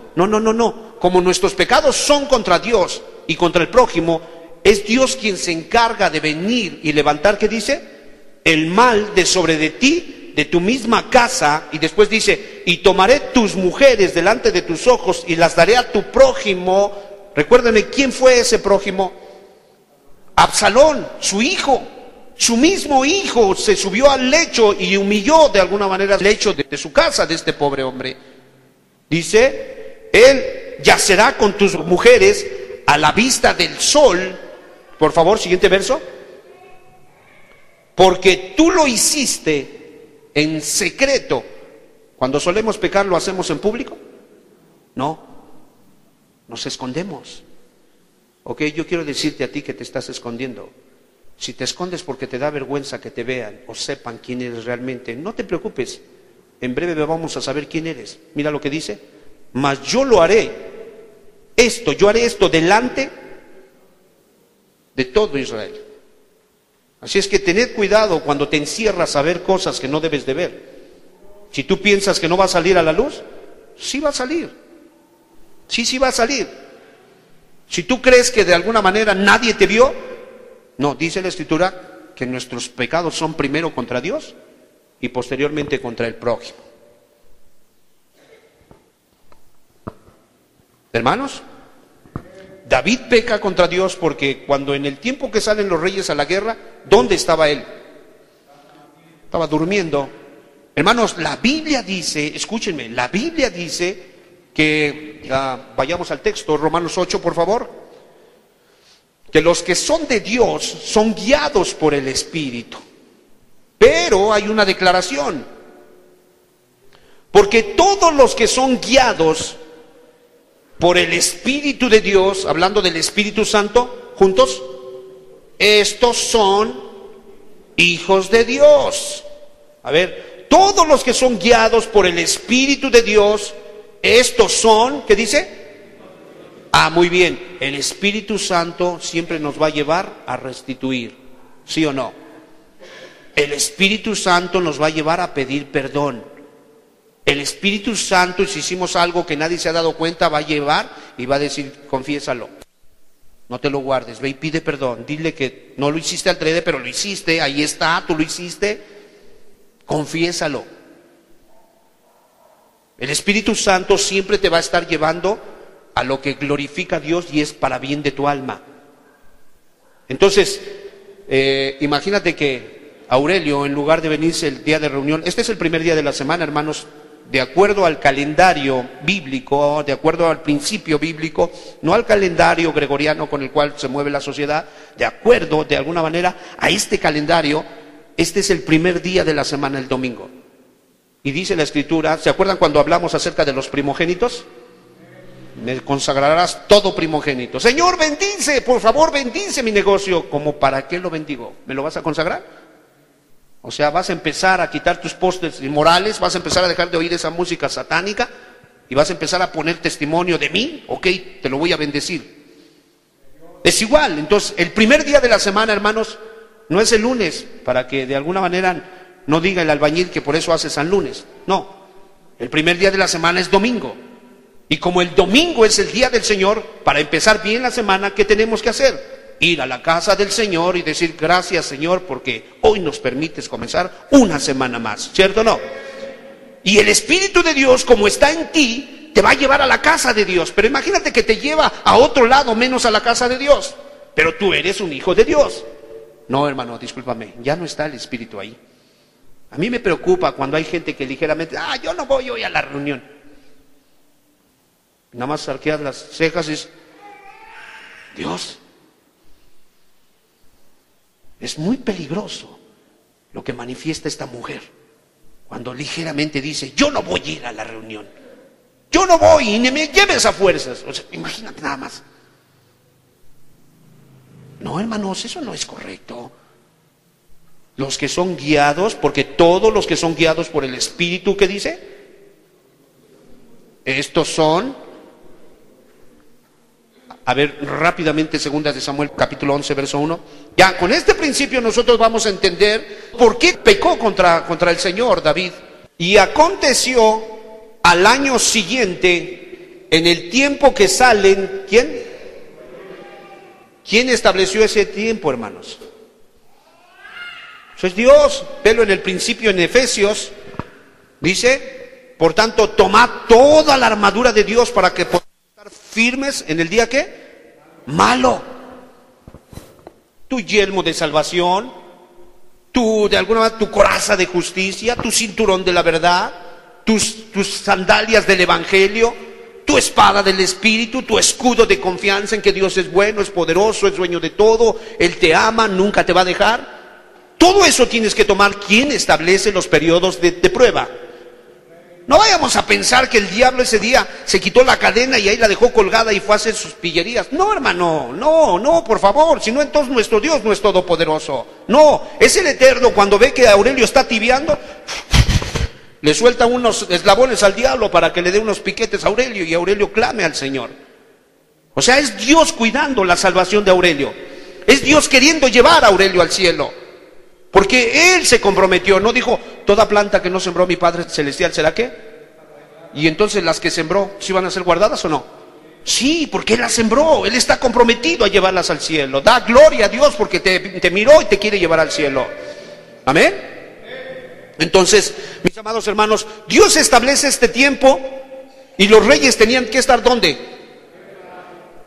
Como nuestros pecados son contra Dios y contra el prójimo, es Dios quien se encarga de venir y levantar, ¿qué dice? El mal de sobre de ti, de tu misma casa. Y después dice, y tomaré tus mujeres delante de tus ojos y las daré a tu prójimo. Recuérdenme, ¿quién fue ese prójimo? Absalón, su hijo. Su mismo hijo se subió al lecho y humilló de alguna manera el lecho de su casa, de este pobre hombre. Dice, él yacerá con tus mujeres a la vista del sol. Por favor, siguiente verso. Porque tú lo hiciste en secreto. Cuando solemos pecar, ¿lo hacemos en público? No, nos escondemos. Ok, yo quiero decirte a ti que te estás escondiendo. Si te escondes porque te da vergüenza que te vean o sepan quién eres realmente, no te preocupes. En breve vamos a saber quién eres. Mira lo que dice. Mas yo lo haré. Yo haré esto delante de todo Israel. Así es que tened cuidado cuando te encierras a ver cosas que no debes de ver. Si tú piensas que no va a salir a la luz, sí va a salir. Sí va a salir. Si tú crees que de alguna manera nadie te vio, no, dice la Escritura que nuestros pecados son primero contra Dios y posteriormente contra el prójimo. Hermanos, David peca contra Dios porque cuando en el tiempo que salen los reyes a la guerra, ¿dónde estaba él? Estaba durmiendo. Hermanos, la Biblia dice, escúchenme, la Biblia dice que, vayamos al texto, Romanos 8, por favor, que los que son de Dios son guiados por el Espíritu. Pero hay una declaración, porque todos los que son guiados por el Espíritu de Dios, hablando del Espíritu Santo, juntos, estos son hijos de Dios. A ver, todos los que son guiados por el Espíritu de Dios, estos son, ¿qué dice? Muy bien, el Espíritu Santo siempre nos va a llevar a restituir, ¿sí o no? El Espíritu Santo nos va a llevar a pedir perdón. El Espíritu Santo, si hicimos algo que nadie se ha dado cuenta, va a llevar y va a decir, confiésalo. No te lo guardes, ve y pide perdón. Dile que no lo hiciste al trede, pero lo hiciste, ahí está, tú lo hiciste. Confiésalo. El Espíritu Santo siempre te va a estar llevando a lo que glorifica a Dios y es para bien de tu alma. Entonces, imagínate que Aurelio, en lugar de venirse el día de reunión, este es el primer día de la semana, hermanos, de acuerdo al calendario bíblico, de acuerdo al principio bíblico, no al calendario gregoriano con el cual se mueve la sociedad, de acuerdo, de alguna manera, a este calendario, este es el primer día de la semana, el domingo. Y dice la Escritura, ¿se acuerdan cuando hablamos acerca de los primogénitos? Me consagrarás todo primogénito. Señor, bendice, por favor, bendice mi negocio. ¿Cómo para qué lo bendigo? ¿Me lo vas a consagrar? O sea, vas a empezar a quitar tus postes inmorales, vas a empezar a dejar de oír esa música satánica y vas a empezar a poner testimonio de mí. Ok, te lo voy a bendecir. Es igual. Entonces, el primer día de la semana, hermanos, no es el lunes, para que de alguna manera no diga el albañil que por eso hace San Lunes. No, el primer día de la semana es domingo. Y como el domingo es el día del Señor, para empezar bien la semana, ¿qué tenemos que hacer? Ir a la casa del Señor y decir, gracias Señor, porque hoy nos permites comenzar una semana más, ¿cierto o no? Y el Espíritu de Dios, como está en ti, te va a llevar a la casa de Dios. Pero imagínate que te lleva a otro lado, menos a la casa de Dios. Pero tú eres un hijo de Dios. No, hermano, discúlpame, ya no está el Espíritu ahí. A mí me preocupa cuando hay gente que ligeramente, yo no voy hoy a la reunión. Nada más arqueas las cejas y es, Dios, es muy peligroso lo que manifiesta esta mujer cuando ligeramente dice, yo no voy a ir a la reunión, yo no voy y ni me lleves a fuerzas. O sea, imagínate nada más. No, hermanos, eso no es correcto. Los que son guiados, porque todos los que son guiados por el Espíritu, ¿qué dice? Estos son A ver, rápidamente, 2 Samuel, capítulo 11, verso 1. Ya, con este principio nosotros vamos a entender por qué pecó contra el Señor David. Y aconteció al año siguiente, en el tiempo que salen, ¿quién? ¿Quién estableció ese tiempo, hermanos? Eso es Dios. Velo en el principio en Efesios. Dice, por tanto, tomad toda la armadura de Dios para que podáis estar firmes en el día ¿qué? Malo. Tu yelmo de salvación, de alguna manera, tu coraza de justicia, tu cinturón de la verdad, tus sandalias del evangelio, tu espada del Espíritu, tu escudo de confianza en que Dios es bueno, es poderoso, es dueño de todo, Él te ama, nunca te va a dejar. Todo eso tienes que tomar. ¿Quién establece los periodos de prueba? No vayamos a pensar que el diablo ese día se quitó la cadena y ahí la dejó colgada y fue a hacer sus pillerías. No, hermano, no, por favor. Si no, entonces nuestro Dios no es todopoderoso. No, es el Eterno. Cuando ve que Aurelio está tibiando, le suelta unos eslabones al diablo para que le dé unos piquetes a Aurelio y Aurelio clame al Señor. O sea, es Dios cuidando la salvación de Aurelio. Es Dios queriendo llevar a Aurelio al cielo. Porque Él se comprometió, no dijo, toda planta que no sembró mi Padre Celestial, ¿será qué? Y entonces las que sembró, ¿sí van a ser guardadas o no? Sí, porque Él las sembró, Él está comprometido a llevarlas al cielo. Da gloria a Dios porque te miró y te quiere llevar al cielo. Amén. Entonces, mis amados hermanos, Dios establece este tiempo y los reyes tenían que estar ¿dónde?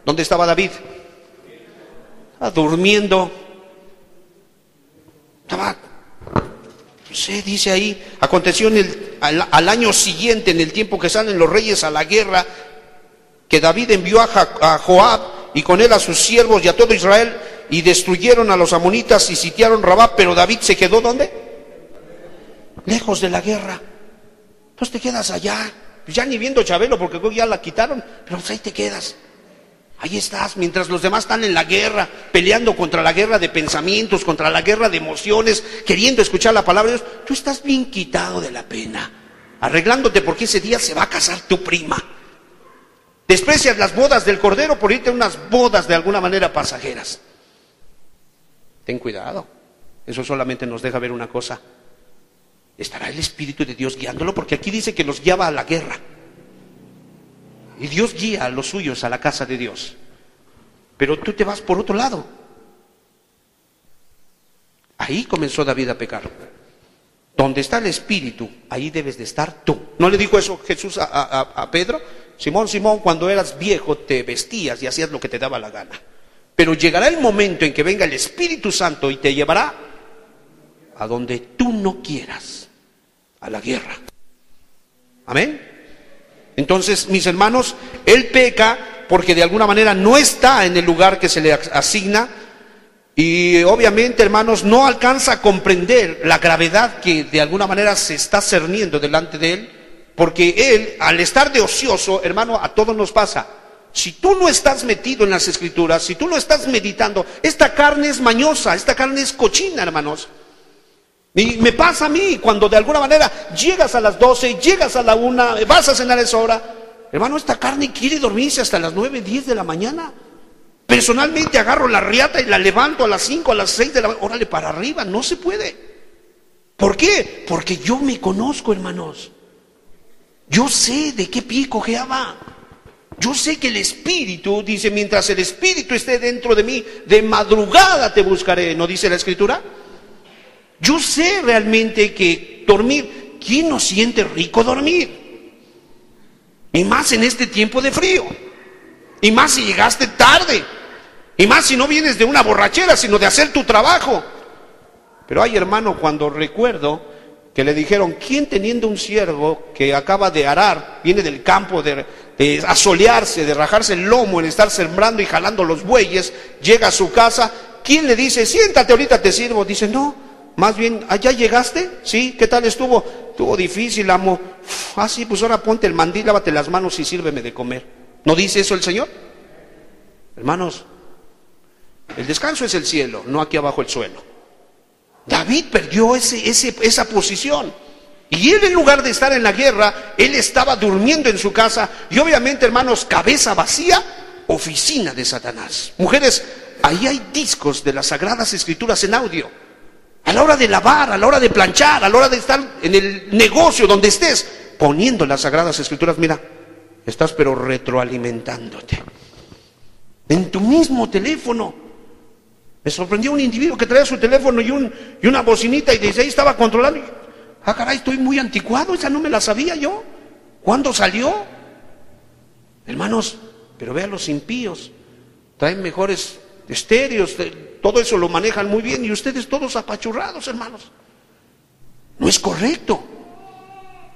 ¿Dónde estaba David? Estaba durmiendo. Estaba, no sé, dice ahí, aconteció al año siguiente, en el tiempo que salen los reyes a la guerra, que David envió a Joab y con él a sus siervos y a todo Israel, y destruyeron a los amonitas y sitiaron Rabá, pero David se quedó ¿dónde? Lejos de la guerra. Pues te quedas allá, ya ni viendo Chabelo porque ya la quitaron, pero pues ahí te quedas. Ahí estás, mientras los demás están en la guerra, peleando contra la guerra de pensamientos, contra la guerra de emociones, queriendo escuchar la palabra de Dios. Tú estás bien quitado de la pena, arreglándote porque ese día se va a casar tu prima. Desprecias las bodas del Cordero por irte a unas bodas de alguna manera pasajeras. Ten cuidado, eso solamente nos deja ver una cosa. ¿Estará el Espíritu de Dios guiándolo? Porque aquí dice que los guiaba a la guerra. Y Dios guía a los suyos a la casa de Dios. Pero tú te vas por otro lado. Ahí comenzó David a pecar. Donde está el Espíritu, ahí debes de estar tú. ¿No le dijo eso Jesús a Pedro? Simón, Simón, cuando eras viejo te vestías y hacías lo que te daba la gana. Pero llegará el momento en que venga el Espíritu Santo y te llevará a donde tú no quieras, a la guerra. Amén. Entonces, mis hermanos, él peca porque de alguna manera no está en el lugar que se le asigna y obviamente, hermanos, no alcanza a comprender la gravedad que de alguna manera se está cerniendo delante de él, porque él, al estar de ocioso, hermano, a todos nos pasa. Si tú no estás metido en las Escrituras, si tú no estás meditando, esta carne es mañosa, esta carne es cochina, hermanos. Y me pasa a mí cuando de alguna manera llegas a las 12, llegas a la 1, vas a cenar a esa hora. Hermano, esta carne quiere dormirse hasta las 9, 10 de la mañana. Personalmente agarro la riata y la levanto a las 5, a las 6 de la mañana. Órale, para arriba, no se puede. ¿Por qué? Porque yo me conozco, hermanos. Yo sé de qué pie cojeaba. Yo sé que el Espíritu, dice, mientras el Espíritu esté dentro de mí, de madrugada te buscaré. ¿No dice la Escritura? Yo sé realmente que dormir, ¿quién no siente rico dormir? Y más en este tiempo de frío. Y más si llegaste tarde. Y más si no vienes de una borrachera, sino de hacer tu trabajo. Pero ay, hermano, cuando recuerdo que le dijeron, ¿quién teniendo un siervo que acaba de arar, viene del campo de asolearse, de rajarse el lomo en estar sembrando y jalando los bueyes, llega a su casa, ¿quién le dice, siéntate, ahorita te sirvo? Dice, no. Más bien, ¿allá llegaste? Sí, ¿qué tal estuvo? Estuvo difícil, amo. Sí, pues ahora ponte el mandil, lávate las manos y sírveme de comer. ¿No dice eso el Señor? Hermanos, el descanso es el cielo, no aquí abajo el suelo. David perdió esa posición. Y él, en lugar de estar en la guerra, él estaba durmiendo en su casa. Y obviamente, hermanos, cabeza vacía, oficina de Satanás. Mujeres, ahí hay discos de las Sagradas Escrituras en audio. A la hora de lavar, a la hora de planchar, a la hora de estar en el negocio donde estés, poniendo las Sagradas Escrituras, mira, estás pero retroalimentándote. En tu mismo teléfono. Me sorprendió un individuo que traía su teléfono y una bocinita y desde ahí estaba controlando. Ah, caray, estoy muy anticuado, esa no me la sabía yo. ¿Cuándo salió? Hermanos, pero vean los impíos, traen mejores estéreos, todo eso lo manejan muy bien y ustedes todos apachurrados, hermanos. No es correcto.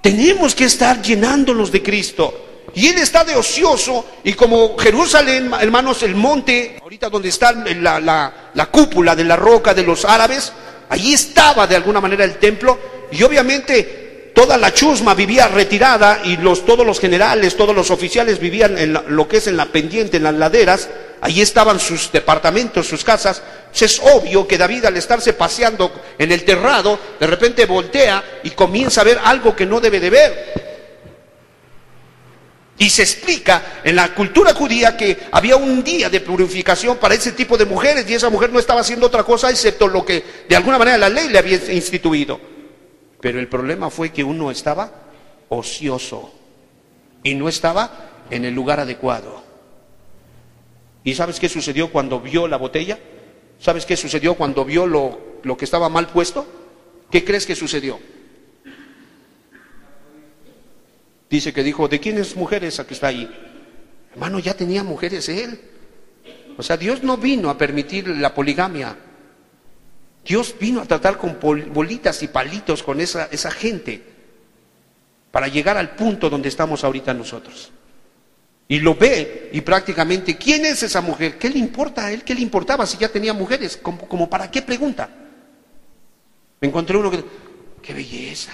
Tenemos que estar llenándonos de Cristo. Y Él está de ocioso, y como Jerusalén, hermanos, el monte, ahorita donde está la cúpula de la roca de los árabes, allí estaba de alguna manera el templo, y obviamente toda la chusma vivía retirada, y todos los generales, todos los oficiales vivían en lo que es en la pendiente, en las laderas. Allí estaban sus departamentos, sus casas. Pues es obvio que David, al estarse paseando en el terrado, de repente voltea y comienza a ver algo que no debe de ver. Y se explica en la cultura judía que había un día de purificación para ese tipo de mujeres, y esa mujer no estaba haciendo otra cosa excepto lo que de alguna manera la ley le había instituido. Pero el problema fue que uno estaba ocioso y no estaba en el lugar adecuado. ¿Y sabes qué sucedió cuando vio la botella? ¿Sabes qué sucedió cuando vio lo que estaba mal puesto? ¿Qué crees que sucedió? Dice que dijo, ¿de quién es mujer esa que está ahí? Hermano, ya tenía mujeres él. O sea, Dios no vino a permitir la poligamia. Dios vino a tratar con bolitas y palitos con esa gente para llegar al punto donde estamos ahorita nosotros. Y lo ve y prácticamente, ¿quién es esa mujer? ¿Qué le importa a él? ¿Qué le importaba si ya tenía mujeres? ¿Como para qué pregunta? Me encontré uno que, ¡qué belleza!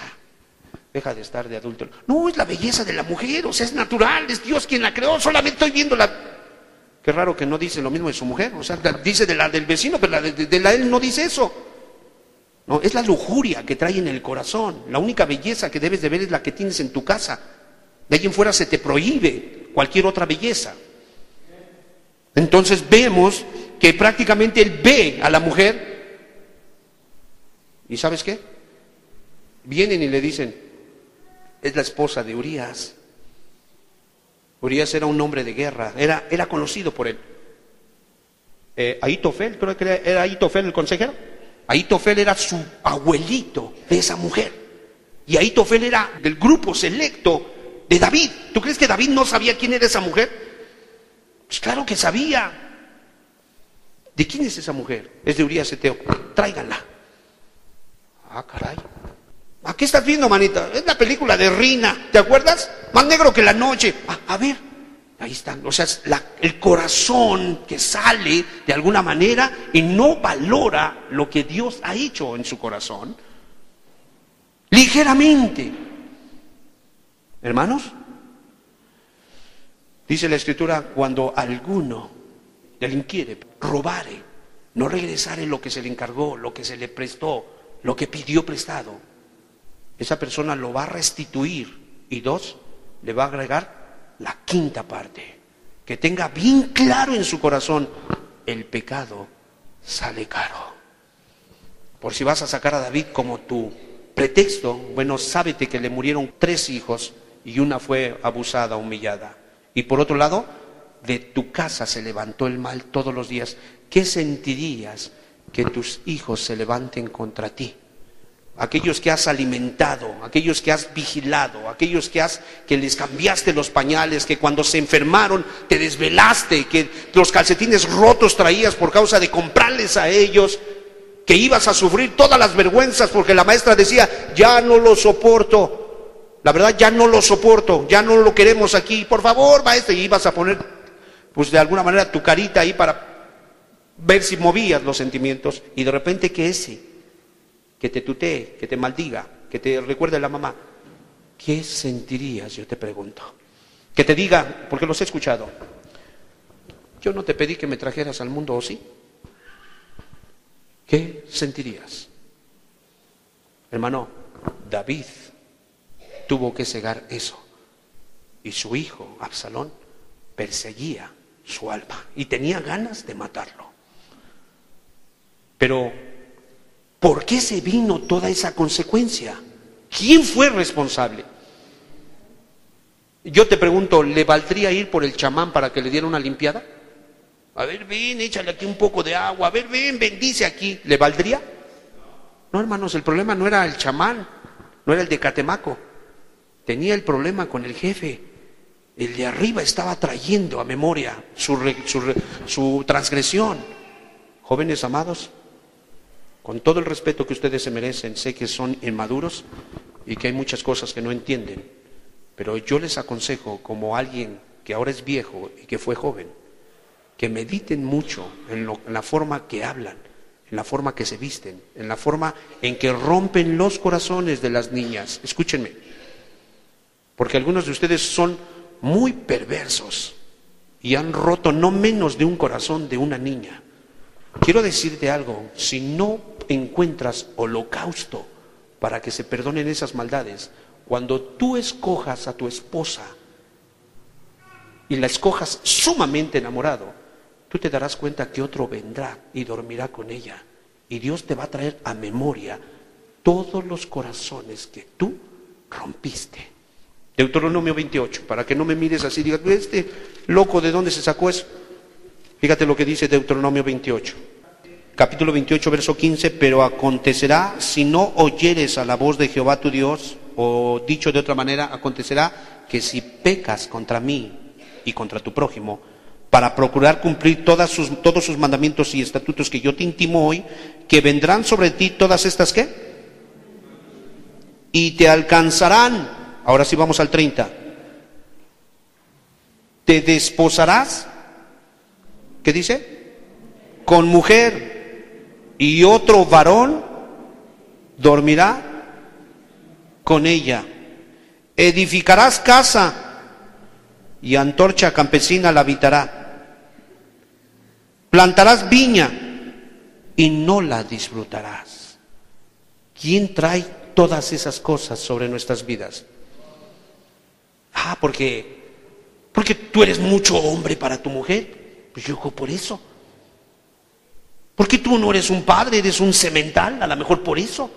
Deja de estar de adulto. No, es la belleza de la mujer, o sea, es natural, es Dios quien la creó, solamente estoy viendo la... Qué raro que no dice lo mismo de su mujer, o sea, dice de la del vecino, pero de la de él no dice eso. No, es la lujuria que trae en el corazón. La única belleza que debes de ver es la que tienes en tu casa. De ahí en fuera se te prohíbe cualquier otra belleza. Entonces vemos que prácticamente él ve a la mujer y ¿sabes qué? Vienen y le dicen, es la esposa de Urías. Urías era un hombre de guerra, era conocido por él. Ahitofel, creo que era Ahitofel el consejero. Ahitofel era su abuelito de esa mujer. Y Ahitofel era del grupo selecto de David. ¿Tú crees que David no sabía quién era esa mujer? Pues claro que sabía. ¿De quién es esa mujer? Es de Urías Eteo. Tráiganla. Ah, caray. ¿A qué estás viendo, manita? Es la película de Rina, ¿te acuerdas? Más negro que la noche. A ver, ahí están. O sea, es el corazón que sale de alguna manera y no valora lo que Dios ha hecho en su corazón. Ligeramente. Hermanos, dice la Escritura, cuando alguno delinquiere, robare, no regresare lo que se le encargó, lo que se le prestó, lo que pidió prestado. Esa persona lo va a restituir y 2, le va a agregar la quinta parte. Que tenga bien claro en su corazón, el pecado sale caro. Por si vas a sacar a David como tu pretexto, bueno, sábete que le murieron 3 hijos y una fue abusada, humillada. Y por otro lado, de tu casa se levantó el mal todos los días. ¿Qué sentirías que tus hijos se levanten contra ti? Aquellos que has alimentado, aquellos que has vigilado, aquellos que les cambiaste los pañales, que cuando se enfermaron te desvelaste, que los calcetines rotos traías por causa de comprarles a ellos, que ibas a sufrir todas las vergüenzas porque la maestra decía, ya no lo soporto, la verdad ya no lo soporto, ya no lo queremos aquí, por favor maestra, y ibas a poner pues de alguna manera tu carita ahí para ver si movías los sentimientos, y de repente que te tutee, que te maldiga, que te recuerde a la mamá, ¿qué sentirías? Yo te pregunto. Que te diga, porque los he escuchado, yo no te pedí que me trajeras al mundo, ¿o sí? ¿Qué sentirías? Hermano, David tuvo que cegar eso, y su hijo, Absalón, perseguía su alma y tenía ganas de matarlo. Pero, ¿por qué se vino toda esa consecuencia? ¿Quién fue responsable? Yo te pregunto, ¿le valdría ir por el chamán para que le diera una limpiada? A ver, ven, échale aquí un poco de agua, a ver, ven, bendice aquí. ¿Le valdría? No, hermanos, el problema no era el chamán, no era el de Catemaco. Tenía el problema con el jefe. El de arriba estaba trayendo a memoria su transgresión. Jóvenes amados, con todo el respeto que ustedes se merecen, sé que son inmaduros y que hay muchas cosas que no entienden, pero yo les aconsejo, como alguien que ahora es viejo y que fue joven, que mediten mucho en la forma que hablan, en la forma que se visten, en la forma en que rompen los corazones de las niñas. Escúchenme, porque algunos de ustedes son muy perversos y han roto no menos de un corazón de una niña. Quiero decirte algo, si no encuentras holocausto para que se perdonen esas maldades, cuando tú escojas a tu esposa y la escojas sumamente enamorado, tú te darás cuenta que otro vendrá y dormirá con ella. Y Dios te va a traer a memoria todos los corazones que tú rompiste. Deuteronomio 28, para que no me mires así, digas, este loco, ¿de dónde se sacó eso? Fíjate lo que dice Deuteronomio 28. Capítulo 28, verso 15, pero acontecerá, si no oyeres a la voz de Jehová tu Dios, o dicho de otra manera, acontecerá que si pecas contra mí y contra tu prójimo, para procurar cumplir todos sus mandamientos y estatutos que yo te intimo hoy, que vendrán sobre ti todas estas, ¿qué? Y te alcanzarán. Ahora sí vamos al 30. Te desposarás, ¿qué dice? Con mujer, y otro varón dormirá con ella. Edificarás casa, y antorcha campesina la habitará. Plantarás viña, y no la disfrutarás. ¿Quién trae todas esas cosas sobre nuestras vidas? Porque tú eres mucho hombre para tu mujer. Pues yo digo, por eso. Porque tú no eres un padre, eres un semental, a lo mejor por eso.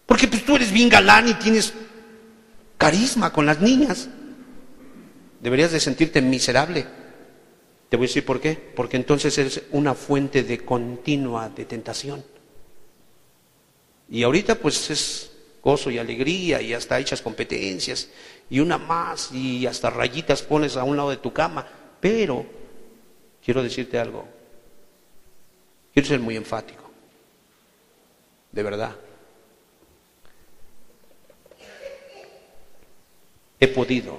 Porque pues tú eres bien galán y tienes carisma con las niñas. Deberías de sentirte miserable. Te voy a decir por qué. Porque entonces eres una fuente de continua de tentación. Y ahorita pues es gozo y alegría y hasta echas competencias y una más y hasta rayitas pones a un lado de tu cama. Pero quiero decirte algo, quiero ser muy enfático, de verdad. He podido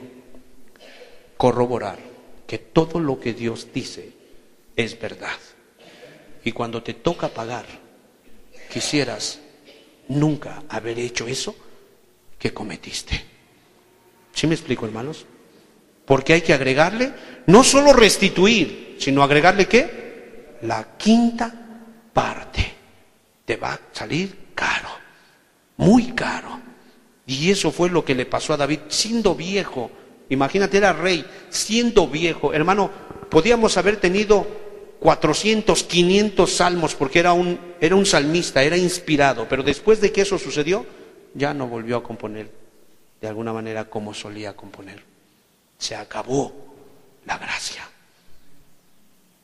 corroborar que todo lo que Dios dice es verdad. Y cuando te toca pagar, quisieras nunca haber hecho eso que cometiste. ¿Sí me explico, hermanos? Porque hay que agregarle, no solo restituir, sino agregarle ¿qué? La quinta parte. Te va a salir caro, muy caro. Y eso fue lo que le pasó a David, siendo viejo. Imagínate, era rey, siendo viejo. Hermano, podíamos haber tenido 400, 500 salmos, porque era un salmista, era inspirado, pero después de que eso sucedió, ya no volvió a componer de alguna manera como solía componer. Se acabó la gracia.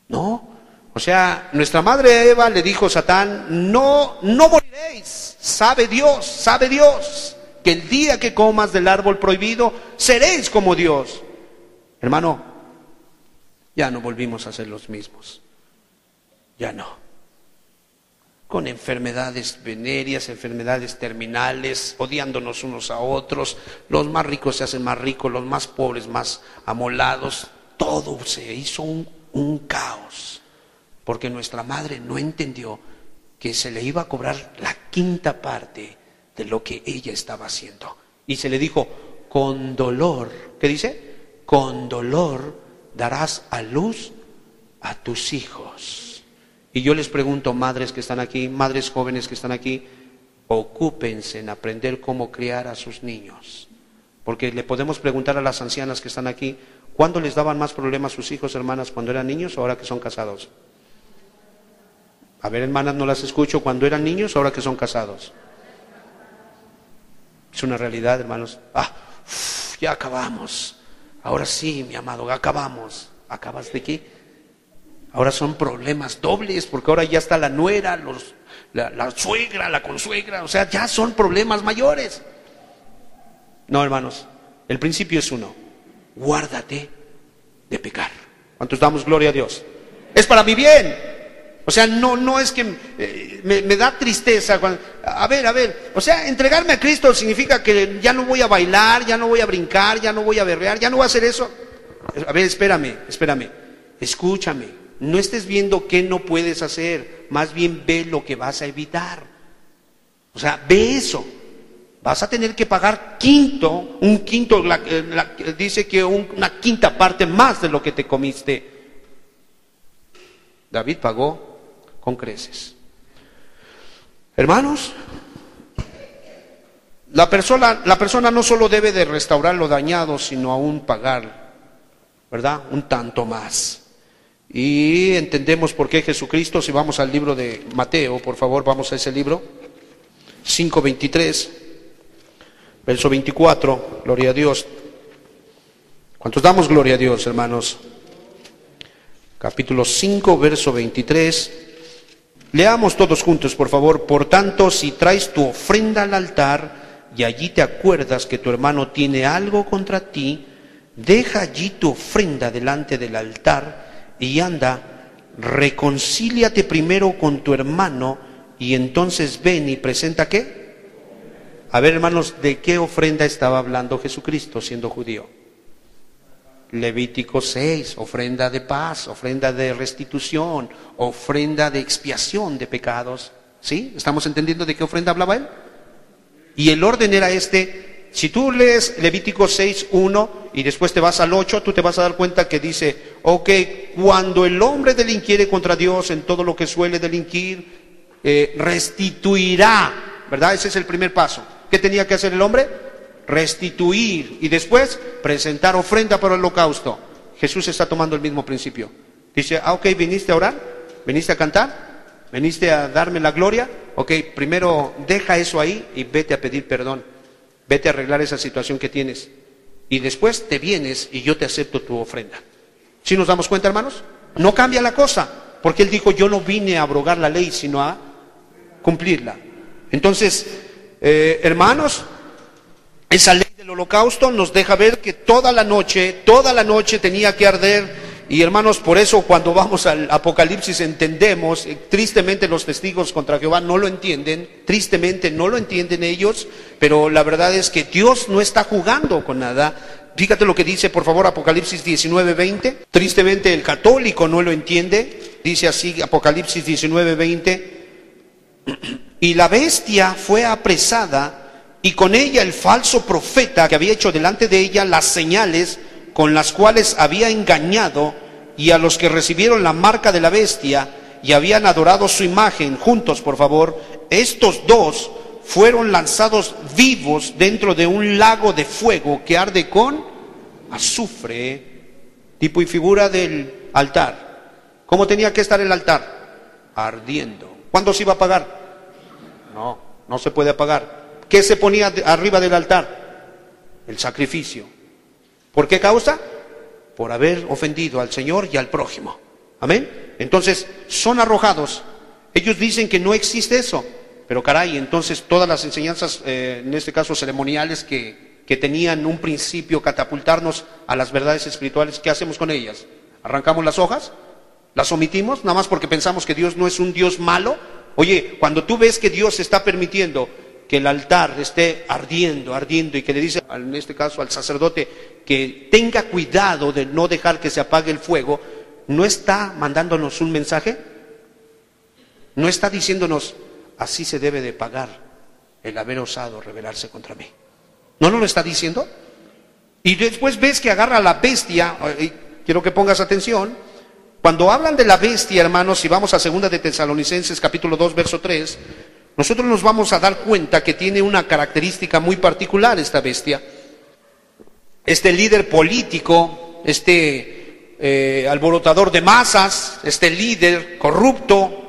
¿No? O sea, nuestra madre Eva le dijo a Satán, no moriréis, sabe Dios, que el día que comas del árbol prohibido, seréis como Dios. Hermano, ya no volvimos a ser los mismos. Ya no. Con enfermedades venéreas, enfermedades terminales, odiándonos unos a otros, los más ricos se hacen más ricos, los más pobres más amolados, todo se hizo un caos, porque nuestra madre no entendió que se le iba a cobrar la quinta parte de lo que ella estaba haciendo. Y se le dijo, con dolor, ¿qué dice? Con dolor darás a luz a tus hijos. Y yo les pregunto, madres que están aquí, madres jóvenes que están aquí, ocúpense en aprender cómo criar a sus niños, Porque le podemos preguntar a las ancianas que están aquí, ¿cuándo les daban más problemas a sus hijos, hermanas, cuando eran niños o ahora que son casados? A ver, hermanas, no las escucho, ¿cuando eran niños o ahora que son casados? Es una realidad, hermanos. Ya acabamos. Ahora sí, mi amado, acabamos. ¿Acabas de qué? Ahora son problemas dobles, porque ahora ya está la nuera, la suegra, la consuegra, o sea, ya son problemas mayores. No, hermanos, el principio es uno: guárdate de pecar. ¿Cuántos damos gloria a Dios? Es para mi bien. O sea, no es que me da tristeza. A ver, o sea, entregarme a Cristo significa que ya no voy a bailar, ya no voy a brincar, ya no voy a berrear, ya no voy a hacer eso. A ver, espérame, escúchame. No estés viendo qué no puedes hacer, más bien ve lo que vas a evitar. O sea, ve eso. Vas a tener que pagar un quinto, dice que una quinta parte más de lo que te comiste. David pagó con creces. Hermanos, la persona no solo debe de restaurar lo dañado, sino aún pagar, ¿verdad? Un tanto más. Y entendemos por qué Jesucristo, si vamos al libro de Mateo, por favor, vamos a ese libro, 5:23, verso 24, gloria a Dios. ¿Cuántos damos gloria a Dios, hermanos? Capítulo 5, verso 23. Leamos todos juntos, por favor. Por tanto, si traes tu ofrenda al altar y allí te acuerdas que tu hermano tiene algo contra ti, deja allí tu ofrenda delante del altar y anda, reconcíliate primero con tu hermano y entonces ven y presenta ¿qué? A ver, hermanos, ¿de qué ofrenda estaba hablando Jesucristo siendo judío? Levítico 6, ofrenda de paz, ofrenda de restitución, ofrenda de expiación de pecados. ¿Sí? ¿Estamos entendiendo de qué ofrenda hablaba él? Y el orden era este. Si tú lees Levítico 6:1 y después te vas al 8, tú te vas a dar cuenta que dice, ok, cuando el hombre delinquiere contra Dios en todo lo que suele delinquir, restituirá, ¿verdad? Ese es el primer paso. ¿Qué tenía que hacer el hombre? Restituir y después presentar ofrenda para el holocausto. Jesús está tomando el mismo principio. Dice, ok, ¿viniste a orar? ¿Viniste a cantar? ¿Viniste a darme la gloria? Ok, primero deja eso ahí y vete a pedir perdón. Vete a arreglar esa situación que tienes. Y después te vienes y yo te acepto tu ofrenda. ¿Sí nos damos cuenta, hermanos? No cambia la cosa, porque él dijo, yo no vine a abrogar la ley, sino a cumplirla. Entonces, hermanos, esa ley del holocausto nos deja ver que toda la noche tenía que arder. Y hermanos, por eso cuando vamos al Apocalipsis entendemos, tristemente los testigos contra Jehová no lo entienden, tristemente no lo entienden ellos, pero la verdad es que Dios no está jugando con nada. Fíjate lo que dice, por favor, Apocalipsis 19:20. Tristemente el católico no lo entiende. Dice así, Apocalipsis 19:20. Y la bestia fue apresada, y con ella el falso profeta que había hecho delante de ella las señales con las cuales había engañado, y a los que recibieron la marca de la bestia y habían adorado su imagen, juntos por favor, estos dos fueron lanzados vivos dentro de un lago de fuego que arde con azufre, tipo y figura del altar. ¿Cómo tenía que estar el altar? Ardiendo. ¿Cuándo se iba a apagar? No se puede apagar. ¿Qué se ponía arriba del altar? El sacrificio. ¿Por qué causa? Por haber ofendido al Señor y al prójimo. Amén. Entonces son arrojados. Ellos dicen que no existe eso, pero caray, entonces todas las enseñanzas, en este caso ceremoniales, que tenían un principio catapultarnos a las verdades espirituales, ¿qué hacemos con ellas? ¿Arrancamos las hojas? ¿Las omitimos? Nada más porque pensamos que Dios no es un Dios malo. Oye, cuando tú ves que Dios está permitiendo que el altar esté ardiendo y que le dice, en este caso al sacerdote, que tenga cuidado de no dejar que se apague el fuego, ¿no está mandándonos un mensaje? ¿No está diciéndonos, así se debe de pagar el haber osado rebelarse contra mí? ¿No nos lo está diciendo? Y después ves que agarra a la bestia, quiero que pongas atención, cuando hablan de la bestia, hermanos, si vamos a 2 de Tesalonicenses, capítulo 2, verso 3, nosotros nos vamos a dar cuenta que tiene una característica muy particular esta bestia. este líder político, alborotador de masas, este líder corrupto.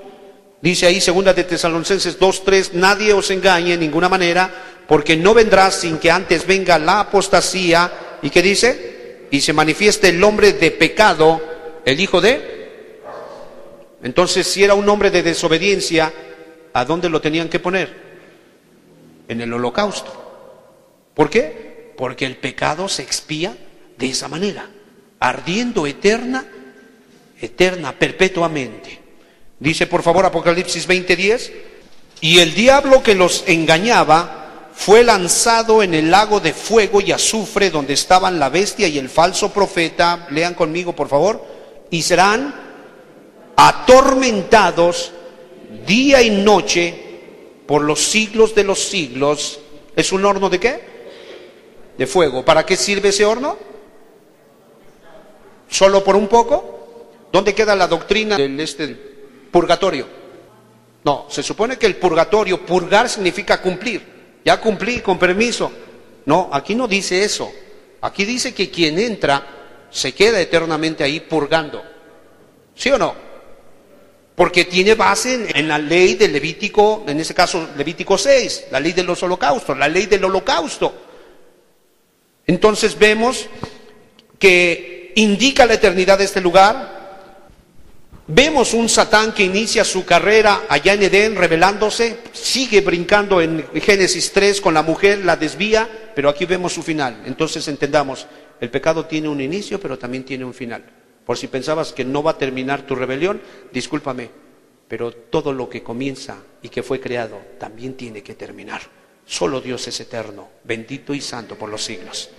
Dice ahí 2 de Tesalonicenses 2:3, nadie os engañe en ninguna manera, porque no vendrá sin que antes venga la apostasía. ¿Y qué dice? Y se manifieste el hombre de pecado, el hijo de... Entonces, si era un hombre de desobediencia, ¿a dónde lo tenían que poner? En el holocausto. ¿Por qué? Porque el pecado se expía de esa manera, ardiendo eterna, perpetuamente. Dice por favor Apocalipsis 20:10, y el diablo que los engañaba fue lanzado en el lago de fuego y azufre, donde estaban la bestia y el falso profeta. Lean conmigo por favor. Y serán atormentados día y noche por los siglos de los siglos. ¿Es un horno de qué? De fuego. ¿Para qué sirve ese horno? ¿Solo por un poco? ¿Dónde queda la doctrina del purgatorio? No, se supone que el purgatorio, purgar significa cumplir. Ya cumplí, con permiso. No, aquí no dice eso. Aquí dice que quien entra se queda eternamente ahí purgando. ¿Sí o no? Porque tiene base en la ley de Levítico, en ese caso Levítico 6, la ley de los holocaustos, la ley del holocausto. Entonces vemos que indica la eternidad de este lugar. Vemos un Satán que inicia su carrera allá en Edén rebelándose, sigue brincando en Génesis 3 con la mujer, la desvía, pero aquí vemos su final. Entonces entendamos, el pecado tiene un inicio, pero también tiene un final. Por si pensabas que no va a terminar tu rebelión, discúlpame, pero todo lo que comienza y que fue creado también tiene que terminar. Solo Dios es eterno, bendito y santo por los siglos.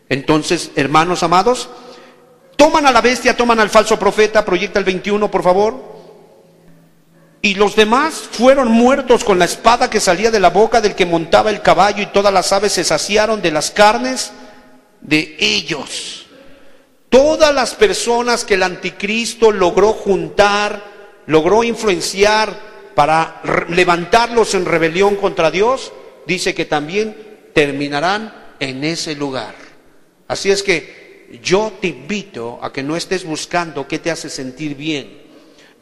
Entonces, hermanos amados, toman a la bestia, toman al falso profeta. Proyecta el 21 por favor. Y los demás fueron muertos con la espada que salía de la boca del que montaba el caballo, y todas las aves se saciaron de las carnes de ellos. Todas las personas que el anticristo logró juntar, logró influenciar para levantarlos en rebelión contra Dios, dice que también terminarán en ese lugar. Así es que yo te invito a que no estés buscando qué te hace sentir bien.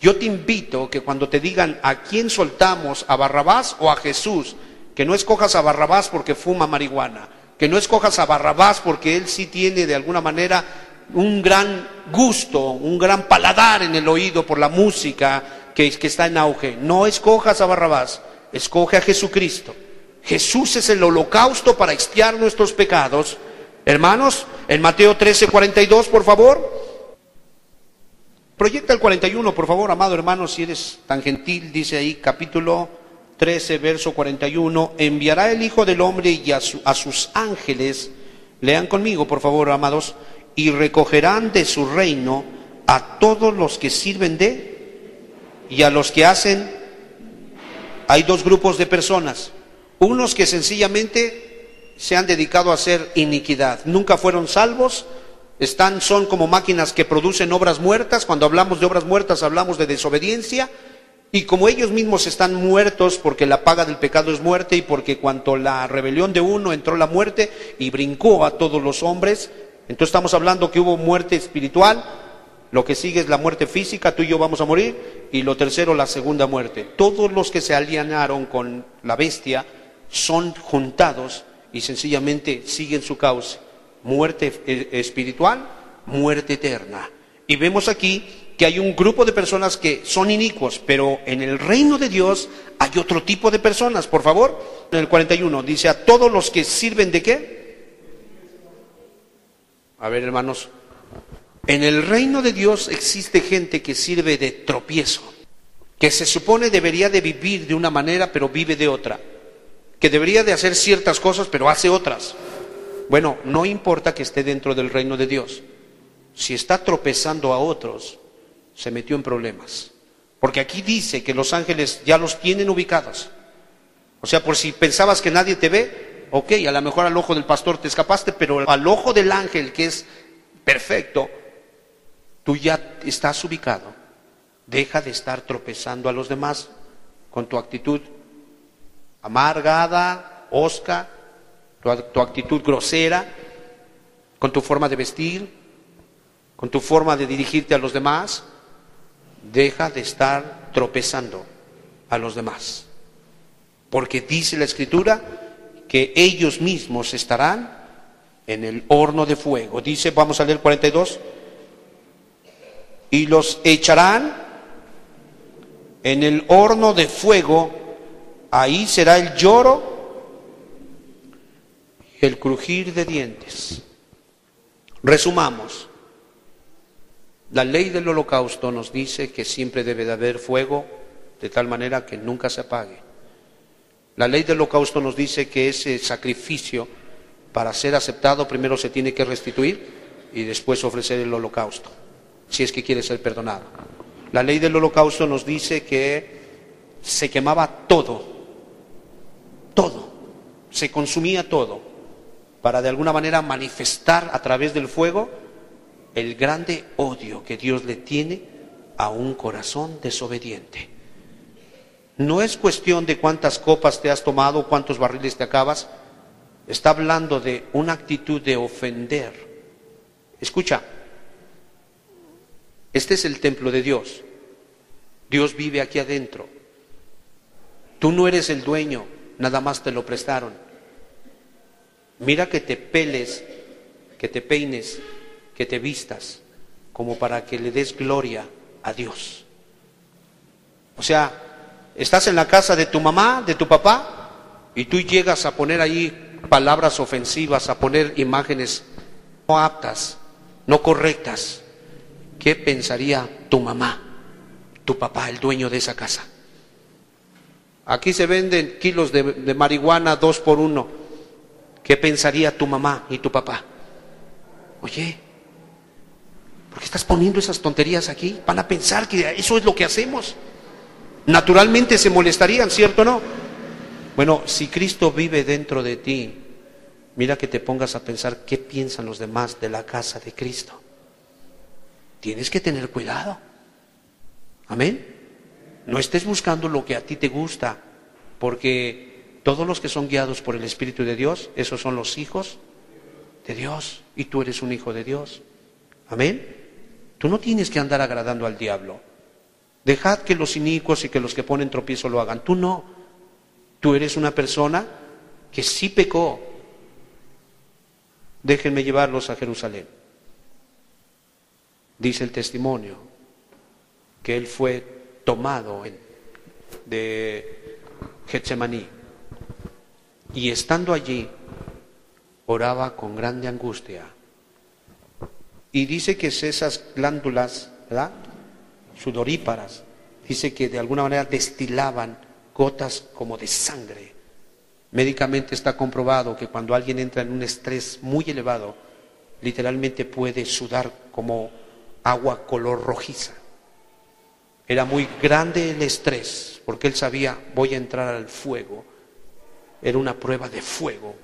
Yo te invito que cuando te digan a quién soltamos, a Barrabás o a Jesús, que no escojas a Barrabás porque fuma marihuana, que no escojas a Barrabás porque él sí tiene de alguna manera un gran gusto, un gran paladar en el oído por la música que está en auge. No escojas a Barrabás, escoge a Jesucristo. Jesús es el holocausto para expiar nuestros pecados. Hermanos, en Mateo 13:42, por favor. Proyecta el 41, por favor, amado hermano, si eres tan gentil. Dice ahí, capítulo 13, verso 41. Enviará el Hijo del Hombre y a sus ángeles, lean conmigo, por favor, amados, y recogerán de su reino a todos los que sirven y a los que hacen. Hay dos grupos de personas. Unos que sencillamente se han dedicado a hacer iniquidad, nunca fueron salvos, son como máquinas que producen obras muertas. Cuando hablamos de obras muertas hablamos de desobediencia, y como ellos mismos están muertos porque la paga del pecado es muerte, y porque cuando la rebelión de uno entró la muerte y brincó a todos los hombres, entonces estamos hablando que hubo muerte espiritual, lo que sigue es la muerte física, tú y yo vamos a morir, y lo tercero, la segunda muerte. Todos los que se alienaron con la bestia son juntados y sencillamente siguen su cauce: muerte espiritual, muerte eterna. Y vemos aquí que hay un grupo de personas que son inicuos, pero en el reino de Dios hay otro tipo de personas. Por favor, en el 41 dice: a todos los que sirven ¿de qué? A ver, hermanos, en el reino de Dios existe gente que sirve de tropiezo, que se supone debería de vivir de una manera pero vive de otra, que debería de hacer ciertas cosas pero hace otras. Bueno, no importa que esté dentro del reino de Dios, si está tropezando a otros, se metió en problemas. Porque aquí dice que los ángeles ya los tienen ubicados. O sea, por si pensabas que nadie te ve, ok, a lo mejor al ojo del pastor te escapaste, pero al ojo del ángel, que es perfecto, tú ya estás ubicado. Deja de estar tropezando a los demás con tu actitud amargada, hosca, tu actitud grosera, con tu forma de vestir, con tu forma de dirigirte a los demás. Deja de estar tropezando a los demás, porque dice la Escritura que ellos mismos estarán en el horno de fuego. Dice, vamos a leer 42, y los echarán en el horno de fuego, ahí será el lloro y el crujir de dientes. Resumamos. La ley del holocausto nos dice que siempre debe de haber fuego, de tal manera que nunca se apague. La ley del holocausto nos dice que ese sacrificio, para ser aceptado, primero se tiene que restituir y después ofrecer el holocausto, si es que quiere ser perdonado. La ley del holocausto nos dice que se quemaba todo, se consumía todo, para de alguna manera manifestar a través del fuego el grande odio que Dios le tiene a un corazón desobediente. No es cuestión de cuántas copas te has tomado, cuántos barriles te acabas. Está hablando de una actitud de ofender. Escucha, este es el templo de Dios. Dios vive aquí adentro. Tú no eres el dueño, nada más te lo prestaron. Mira que te peles, que te peines, que te vistas, como para que le des gloria a Dios. O sea, estás en la casa de tu mamá, de tu papá, y tú llegas a poner ahí palabras ofensivas, a poner imágenes no aptas, no correctas. ¿Qué pensaría tu mamá, tu papá, el dueño de esa casa? Aquí se venden kilos de marihuana 2 por 1. ¿Qué pensaría tu mamá y tu papá? Oye, ¿por qué estás poniendo esas tonterías aquí? Van a pensar que eso es lo que hacemos. Naturalmente se molestarían, ¿cierto o no? Bueno, si Cristo vive dentro de ti, mira que te pongas a pensar qué piensan los demás de la casa de Cristo. Tienes que tener cuidado. Amén. No estés buscando lo que a ti te gusta, porque todos los que son guiados por el Espíritu de Dios, esos son los hijos de Dios, y tú eres un hijo de Dios. Amén. Tú no tienes que andar agradando al diablo. Dejad que los inicuos y que los que ponen tropiezo lo hagan. Tú no. Tú eres una persona que sí pecó. Déjenme llevarlos a Jerusalén. Dice el testimonio que él fue tomado de Getsemaní, y estando allí oraba con grande angustia, y dice que esas glándulas, ¿verdad?, sudoríparas, dice que de alguna manera destilaban gotas como de sangre. Médicamente está comprobado que cuando alguien entra en un estrés muy elevado, literalmente puede sudar como agua color rojiza. Era muy grande el estrés, porque él sabía, voy a entrar al fuego. Era una prueba de fuego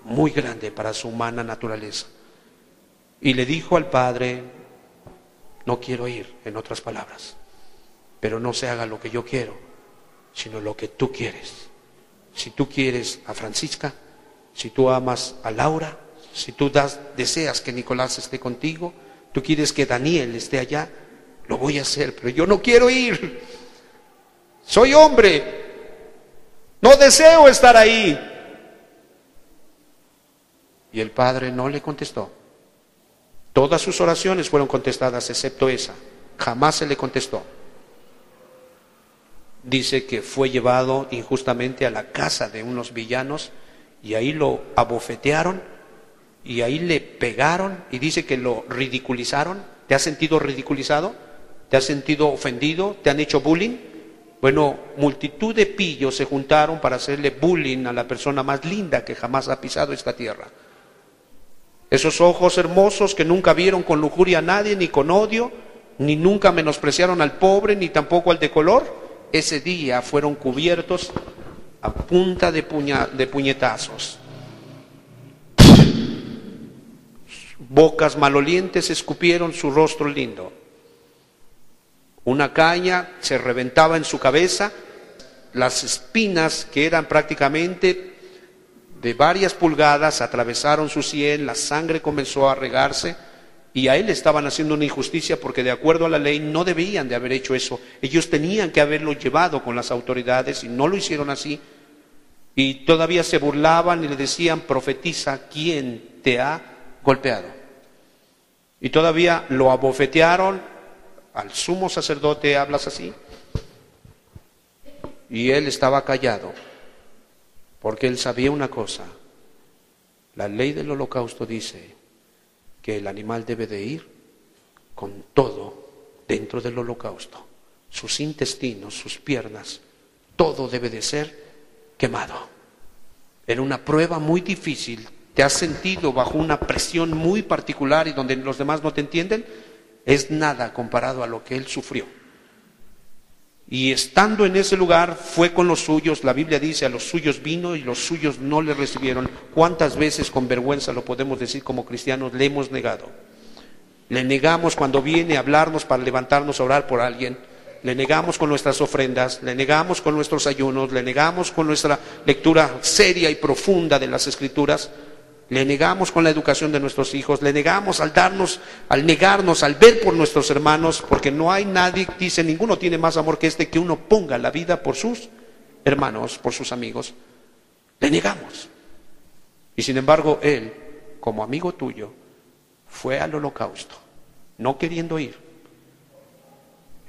muy grande para su humana naturaleza. Y le dijo al Padre, no quiero ir, en otras palabras, pero no se haga lo que yo quiero, sino lo que tú quieres. Si tú quieres a Francisca, si tú amas a Laura, si tú deseas que Nicolás esté contigo, tú quieres que Daniel esté allá, lo voy a hacer, pero yo no quiero ir. Soy hombre, no deseo estar ahí. Y el Padre no le contestó. Todas sus oraciones fueron contestadas, excepto esa. Jamás se le contestó. Dice que fue llevado injustamente a la casa de unos villanos, y ahí lo abofetearon, y ahí le pegaron, y dice que lo ridiculizaron. ¿Te has sentido ridiculizado? ¿Te has sentido ofendido? ¿Te han hecho bullying? Bueno, multitud de pillos se juntaron para hacerle bullying a la persona más linda que jamás ha pisado esta tierra. Esos ojos hermosos que nunca vieron con lujuria a nadie, ni con odio, ni nunca menospreciaron al pobre, ni tampoco al de color, ese día fueron cubiertos a punta de puñetazos. Bocas malolientes escupieron su rostro lindo. Una caña se reventaba en su cabeza, las espinas que eran prácticamente de varias pulgadas, atravesaron su sien, la sangre comenzó a regarse y a él estaban haciendo una injusticia porque de acuerdo a la ley no debían de haber hecho eso. Ellos tenían que haberlo llevado con las autoridades y no lo hicieron así. Y todavía se burlaban y le decían: profetiza, ¿quién te ha golpeado? Y todavía lo abofetearon al sumo sacerdote: ¿hablas así? Y él estaba callado, porque él sabía una cosa: la ley del holocausto dice que el animal debe de ir con todo dentro del holocausto, sus intestinos, sus piernas, todo debe de ser quemado. Era una prueba muy difícil. ¿Te has sentido bajo una presión muy particular y donde los demás no te entienden? Es nada comparado a lo que él sufrió. Y estando en ese lugar, fue con los suyos. La Biblia dice: a los suyos vino y los suyos no le recibieron. ¿Cuántas veces con vergüenza lo podemos decir como cristianos? Le hemos negado. Le negamos cuando viene a hablarnos para levantarnos a orar por alguien. Le negamos con nuestras ofrendas, le negamos con nuestros ayunos, le negamos con nuestra lectura seria y profunda de las Escrituras, le negamos con la educación de nuestros hijos, le negamos al negarnos, al ver por nuestros hermanos, porque no hay nadie, dice, ninguno tiene más amor que este, que uno ponga la vida por sus hermanos, por sus amigos. Le negamos. Y sin embargo, él, como amigo tuyo, fue al holocausto, no queriendo ir.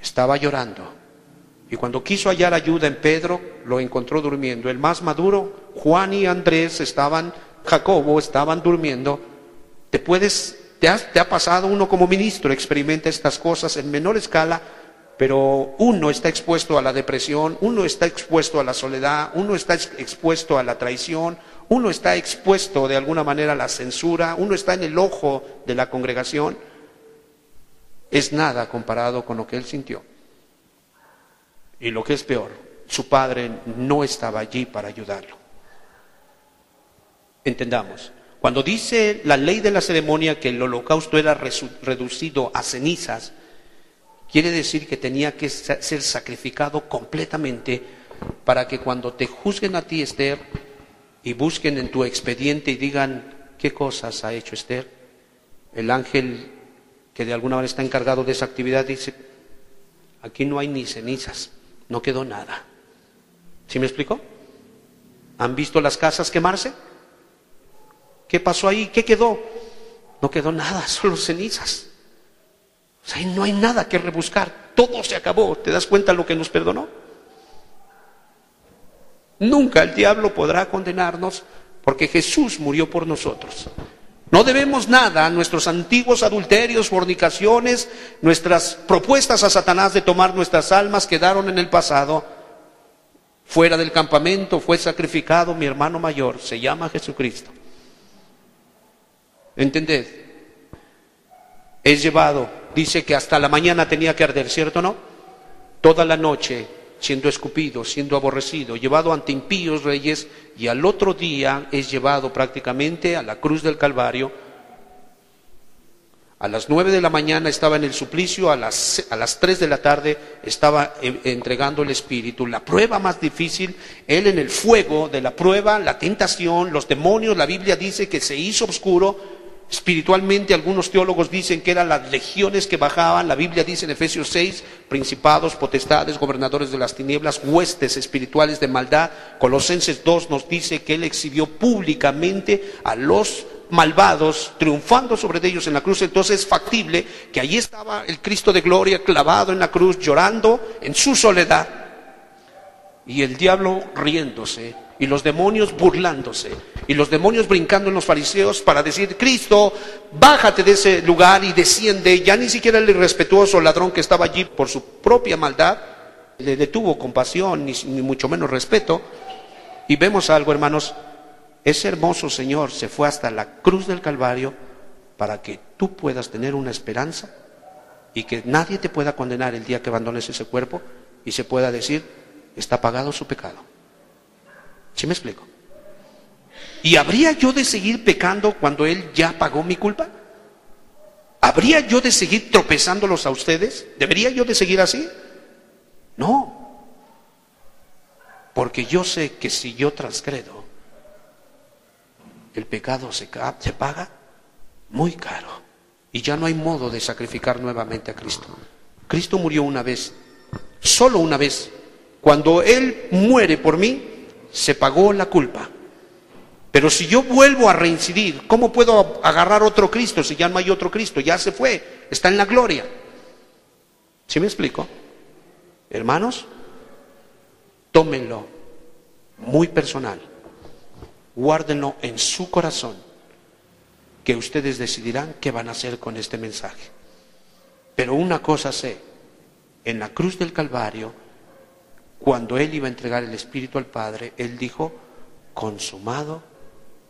Estaba llorando. Y cuando quiso hallar ayuda en Pedro, lo encontró durmiendo. El más maduro, Juan y Andrés, Jacobo, estaban durmiendo. Te ha pasado, uno como ministro experimenta estas cosas en menor escala, pero uno está expuesto a la depresión, uno está expuesto a la soledad, uno está expuesto a la traición, uno está expuesto de alguna manera a la censura, uno está en el ojo de la congregación. Es nada comparado con lo que él sintió. Y lo que es peor, su padre no estaba allí para ayudarlo. Entendamos, cuando dice la ley de la ceremonia que el holocausto era reducido a cenizas, quiere decir que tenía que ser sacrificado completamente para que cuando te juzguen a ti, Esther, y busquen en tu expediente y digan: ¿qué cosas ha hecho Esther? El ángel que de alguna manera está encargado de esa actividad dice: aquí no hay ni cenizas, no quedó nada. ¿Sí me explico? ¿Han visto las casas quemarse? ¿Qué pasó ahí? ¿Qué quedó? No quedó nada, solo cenizas. O sea, no hay nada que rebuscar, todo se acabó. ¿Te das cuenta lo que nos perdonó? Nunca el diablo podrá condenarnos porque Jesús murió por nosotros. No debemos nada a nuestros antiguos adulterios, fornicaciones, nuestras propuestas a Satanás de tomar nuestras almas quedaron en el pasado. Fuera del campamento fue sacrificado mi hermano mayor, se llama Jesucristo. ¿Entended? Es llevado, dice que hasta la mañana tenía que arder, ¿cierto o no? Toda la noche siendo escupido, siendo aborrecido, llevado ante impíos reyes, y al otro día es llevado prácticamente a la cruz del Calvario. A las 9 de la mañana estaba en el suplicio, a las 3 de la tarde estaba entregando el Espíritu. La prueba más difícil, él en el fuego de la prueba, la tentación, los demonios, la Biblia dice que se hizo oscuro. Espiritualmente algunos teólogos dicen que eran las legiones que bajaban. La Biblia dice en Efesios 6, principados, potestades, gobernadores de las tinieblas, huestes espirituales de maldad. Colosenses 2 nos dice que él exhibió públicamente a los malvados, triunfando sobre ellos en la cruz. Entonces es factible que allí estaba el Cristo de gloria clavado en la cruz, llorando en su soledad, y el diablo riéndose, y los demonios burlándose, y los demonios brincando en los fariseos para decir: Cristo, bájate de ese lugar y desciende. Ya ni siquiera el irrespetuoso ladrón que estaba allí por su propia maldad le detuvo compasión, ni mucho menos respeto. Y vemos algo, hermanos, ese hermoso Señor se fue hasta la cruz del Calvario para que tú puedas tener una esperanza y que nadie te pueda condenar el día que abandones ese cuerpo y se pueda decir: está pagado su pecado. ¿Sí me explico? ¿Y habría yo de seguir pecando cuando Él ya pagó mi culpa? ¿Habría yo de seguir tropezándolos a ustedes? ¿Debería yo de seguir así? No. Porque yo sé que si yo transgredo, el pecado se paga muy caro. Y ya no hay modo de sacrificar nuevamente a Cristo. Cristo murió una vez, solo una vez. Cuando Él muere por mí, se pagó la culpa. Pero si yo vuelvo a reincidir, ¿cómo puedo agarrar otro Cristo si ya no hay otro Cristo? Ya se fue, está en la gloria. ¿Sí me explico? Hermanos, tómenlo muy personal. Guárdenlo en su corazón, que ustedes decidirán qué van a hacer con este mensaje. Pero una cosa sé, en la cruz del Calvario, cuando Él iba a entregar el Espíritu al Padre, Él dijo, consumado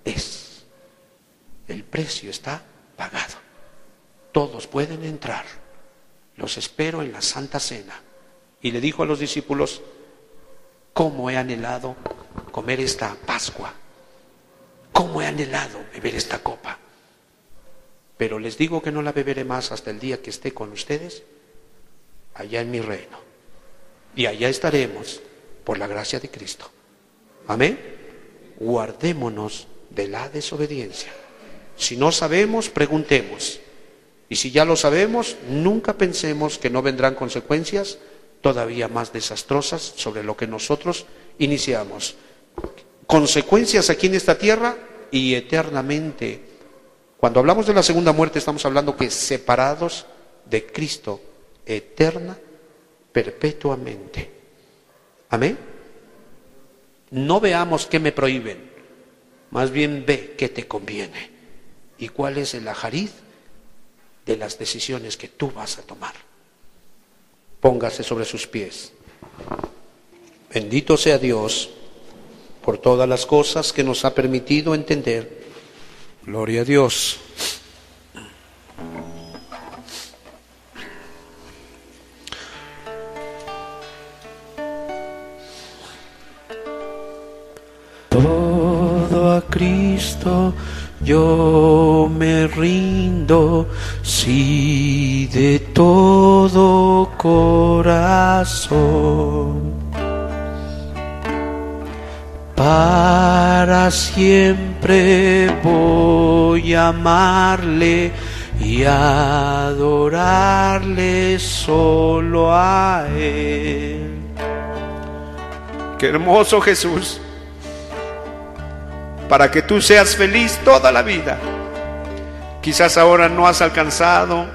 es. El precio está pagado. Todos pueden entrar. Los espero en la Santa Cena. Y le dijo a los discípulos, cómo he anhelado comer esta Pascua. Cómo he anhelado beber esta copa. Pero les digo que no la beberé más hasta el día que esté con ustedes allá en mi reino. Y allá estaremos por la gracia de Cristo. Amén. Guardémonos de la desobediencia. Si no sabemos, preguntemos. Y si ya lo sabemos, nunca pensemos que no vendrán consecuencias todavía más desastrosas sobre lo que nosotros iniciamos. Consecuencias aquí en esta tierra y eternamente. Cuando hablamos de la segunda muerte, estamos hablando que separados de Cristo eterna, perpetuamente. Amén. No veamos qué me prohíben, más bien ve qué te conviene y cuál es el ajariz de las decisiones que tú vas a tomar. Póngase sobre sus pies. Bendito sea Dios por todas las cosas que nos ha permitido entender. Gloria a Dios. Todo a Cristo yo me rindo, sí, de todo corazón. Para siempre voy a amarle y adorarle solo a Él. Qué hermoso Jesús, para que tú seas feliz toda la vida. Quizás ahora no has alcanzado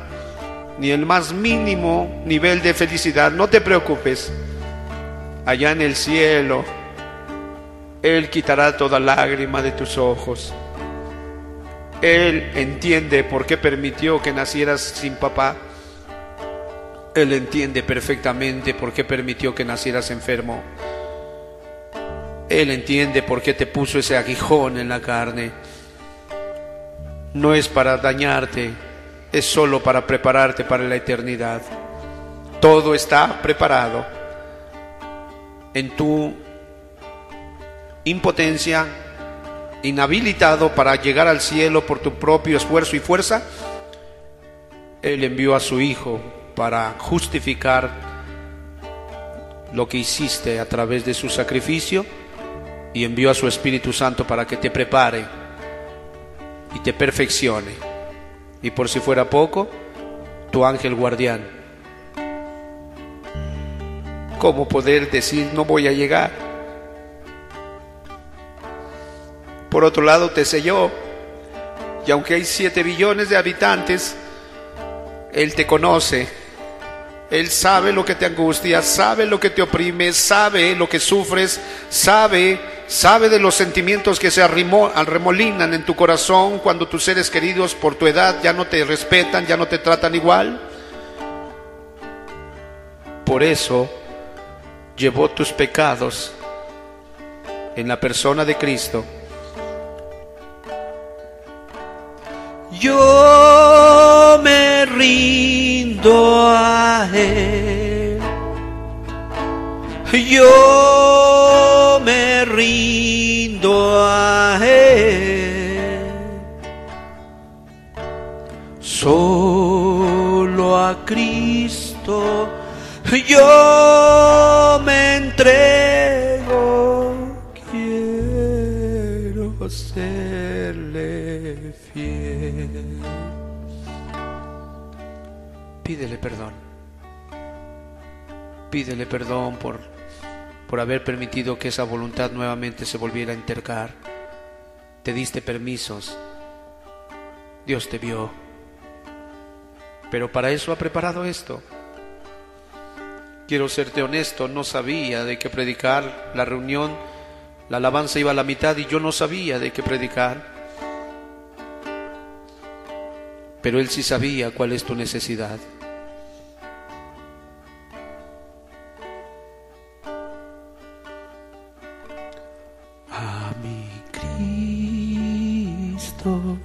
ni el más mínimo nivel de felicidad. No te preocupes, allá en el cielo Él quitará toda lágrima de tus ojos. Él entiende por qué permitió que nacieras sin papá. Él entiende perfectamente por qué permitió que nacieras enfermo. Él entiende por qué te puso ese aguijón en la carne. No es para dañarte, es solo para prepararte para la eternidad. Todo está preparado. En tu impotencia, inhabilitado para llegar al cielo por tu propio esfuerzo y fuerza, Él envió a su Hijo para justificar lo que hiciste a través de su sacrificio, y envió a su Espíritu Santo para que te prepare y te perfeccione. Y por si fuera poco, tu ángel guardián. ¿Cómo poder decir no voy a llegar? Por otro lado, te selló, y aunque hay 7 billones de habitantes, Él te conoce. Él sabe lo que te angustia, sabe lo que te oprime, sabe lo que sufres, sabe de los sentimientos que se arremolinan en tu corazón cuando tus seres queridos por tu edad ya no te respetan, ya no te tratan igual. Por eso llevó tus pecados en la persona de Cristo. Yo me rindo a Él, yo me rindo a Él, solo a Cristo yo me entrego, quiero ser Pídele perdón. Pídele perdón por haber permitido que esa voluntad nuevamente se volviera a intercar. Te diste permisos. Dios te vio. Pero para eso ha preparado esto. Quiero serte honesto, no sabía de qué predicar. La reunión, la alabanza iba a la mitad y yo no sabía de qué predicar. Pero Él sí sabía cuál es tu necesidad. A mi Cristo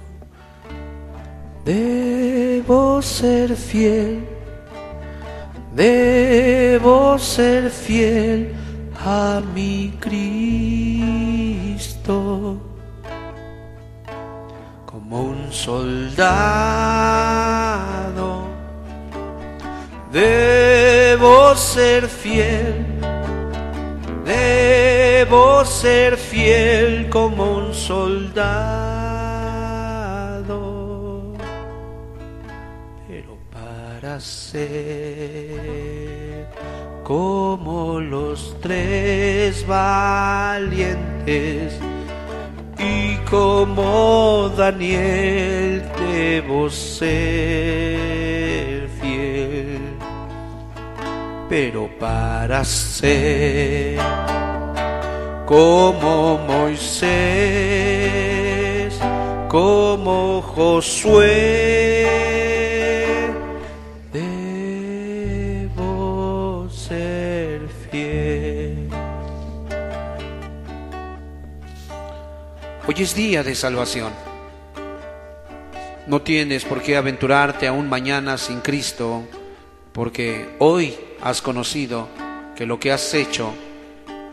debo ser fiel, debo ser fiel a mi Cristo. Como un soldado debo ser fiel, debo ser fiel como un soldado, pero para ser como los tres valientes y como Daniel debo ser fiel, pero para ser como Moisés, como Josué, debo ser fiel. Hoy es día de salvación. No tienes por qué aventurarte a un mañana sin Cristo, porque hoy has conocido que lo que has hecho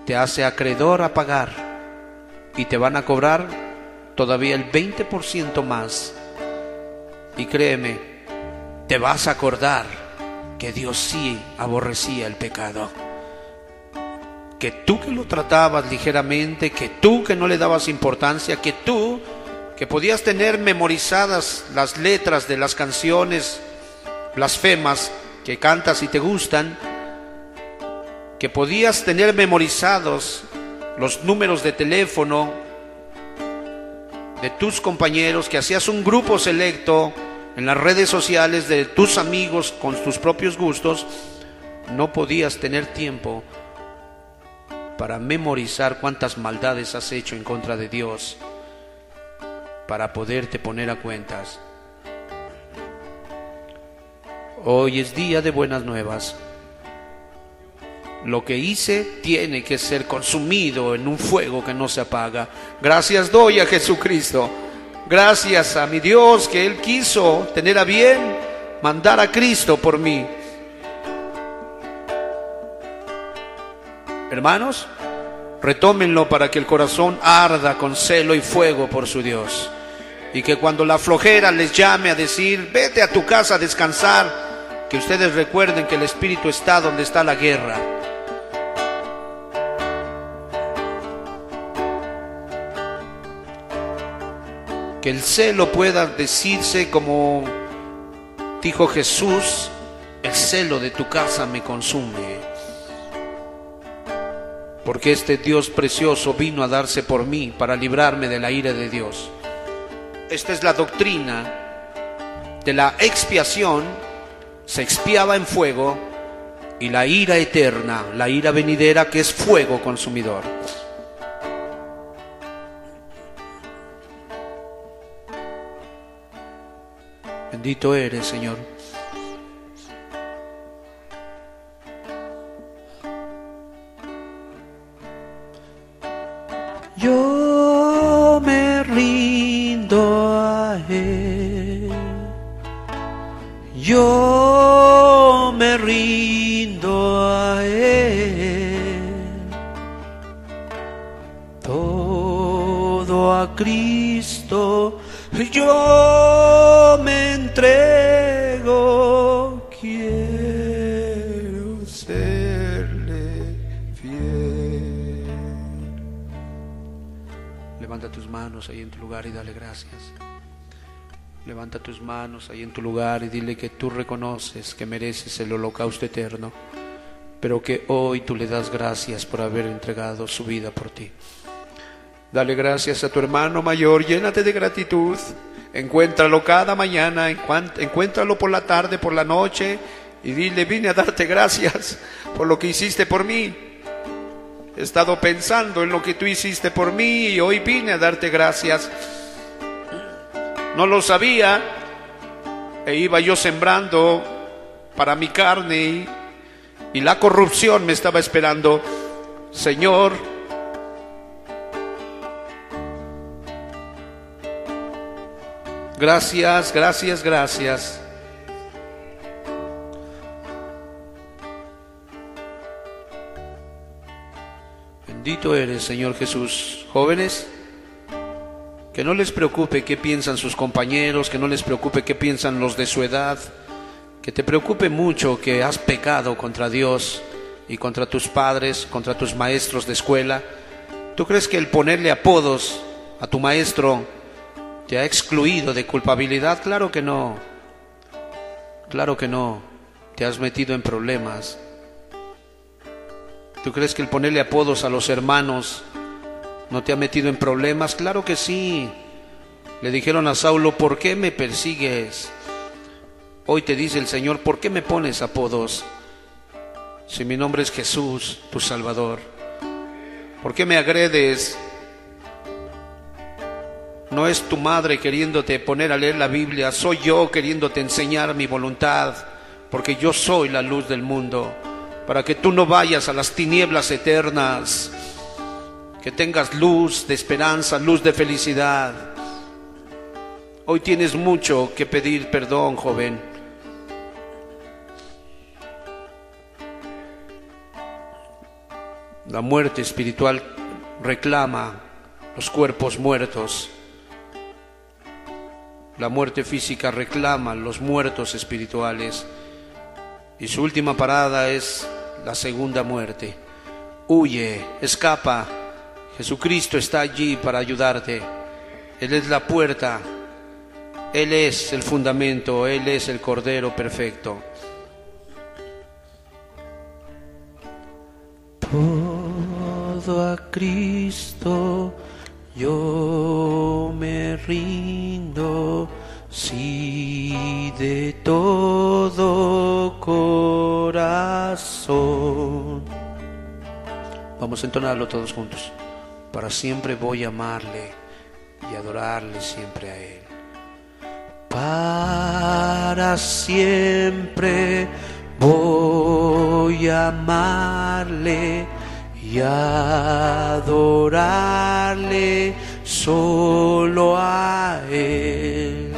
te hace acreedor a pagar y te van a cobrar todavía el 20% más. Y créeme, te vas a acordar que Dios sí aborrecía el pecado. Que tú que lo tratabas ligeramente, que tú que no le dabas importancia, que tú que podías tener memorizadas las letras de las canciones blasfemas que cantas y te gustan, que podías tener memorizados los números de teléfono de tus compañeros, que hacías un grupo selecto en las redes sociales de tus amigos con tus propios gustos, no podías tener tiempo para memorizar cuántas maldades has hecho en contra de Dios, para poderte poner a cuentas. Hoy es día de buenas nuevas. Lo que hice tiene que ser consumido en un fuego que no se apaga. Gracias doy a Jesucristo. Gracias a mi Dios que Él quiso tener a bien mandar a Cristo por mí. Hermanos, retómenlo para que el corazón arda con celo y fuego por su Dios. Y que cuando la flojera les llame a decir, vete a tu casa a descansar, que ustedes recuerden que el Espíritu está donde está la guerra. Que el celo pueda decirse como dijo Jesús, el celo de tu casa me consume. Porque este Dios precioso vino a darse por mí para librarme de la ira de Dios. Esta es la doctrina de la expiación. Se expiaba en fuego, y la ira eterna, la ira venidera, que es fuego consumidor. Bendito eres, Señor. Yo me rindo a Él. Yo me rindo a Él. Todo a Cristo yo me entrego. Quiero serle fiel. Levanta tus manos ahí en tu lugar y dale gracias. Levanta tus manos ahí en tu lugar y dile que tú reconoces que mereces el holocausto eterno, pero que hoy tú le das gracias por haber entregado su vida por ti. Dale gracias a tu hermano mayor, llénate de gratitud, encuéntralo cada mañana, encuéntralo por la tarde, por la noche, y dile: vine a darte gracias por lo que hiciste por mí. He estado pensando en lo que tú hiciste por mí y hoy vine a darte gracias. No lo sabía e iba yo sembrando para mi carne y la corrupción me estaba esperando. Señor, gracias, gracias, gracias. Bendito eres, Señor Jesús. Jóvenes, que no les preocupe qué piensan sus compañeros, que no les preocupe qué piensan los de su edad, que te preocupe mucho que has pecado contra Dios y contra tus padres, contra tus maestros de escuela. ¿Tú crees que el ponerle apodos a tu maestro te ha excluido de culpabilidad? Claro que no. Claro que no. Te has metido en problemas. ¿Tú crees que el ponerle apodos a los hermanos no te ha metido en problemas? Claro que sí. Le dijeron a Saulo: ¿por qué me persigues? Hoy te dice el Señor: ¿por qué me pones apodos? Si mi nombre es Jesús, tu Salvador. ¿Por qué me agredes? No es tu madre queriéndote poner a leer la Biblia, soy yo queriéndote enseñar mi voluntad, porque yo soy la luz del mundo, para que tú no vayas a las tinieblas eternas, que tengas luz de esperanza, luz de felicidad. Hoy tienes mucho que pedir perdón, joven. La muerte espiritual reclama los cuerpos muertos. La muerte física reclama los muertos espirituales. Y su última parada es la segunda muerte. Huye, escapa. Jesucristo está allí para ayudarte. Él es la puerta. Él es el fundamento. Él es el Cordero perfecto. Todo a Cristo yo me rindo, sí, de todo corazón. Vamos a entonarlo todos juntos. Para siempre voy a amarle y adorarle siempre a Él. Para siempre voy a amarle y adorarle solo a Él.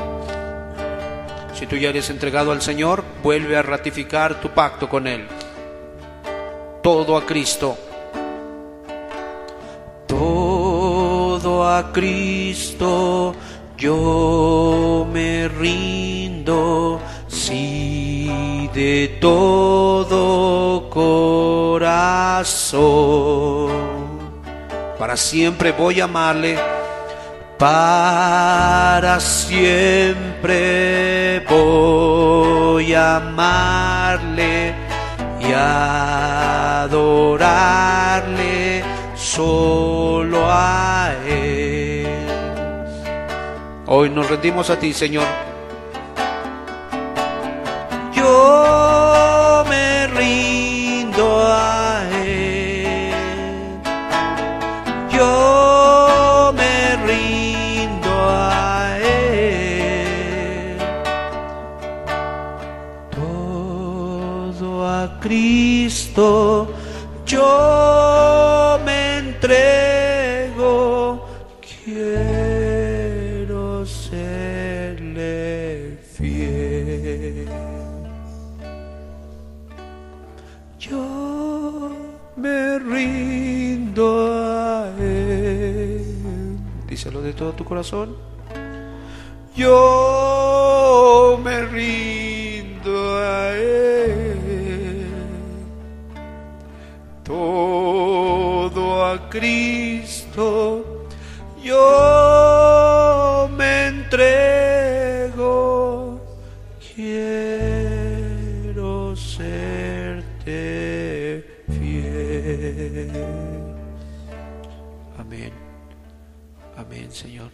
Si tú ya eres entregado al Señor, vuelve a ratificar tu pacto con Él. Todo a Cristo. Todo a Cristo yo me rindo, sí, de todo corazón. Para siempre voy a amarle, para siempre voy a amarle y adorarle solo a Él. Hoy nos rendimos a ti, Señor. Yo me rindo a Él. Yo me rindo a Él. Todo a Cristo yo me entrego. Quiero serle fiel. Yo me rindo a Él. Díselo de todo tu corazón. Yo me rindo a Él. Todo a Cristo yo me entrego. eternamente fiel. Amén. Amén, Señor.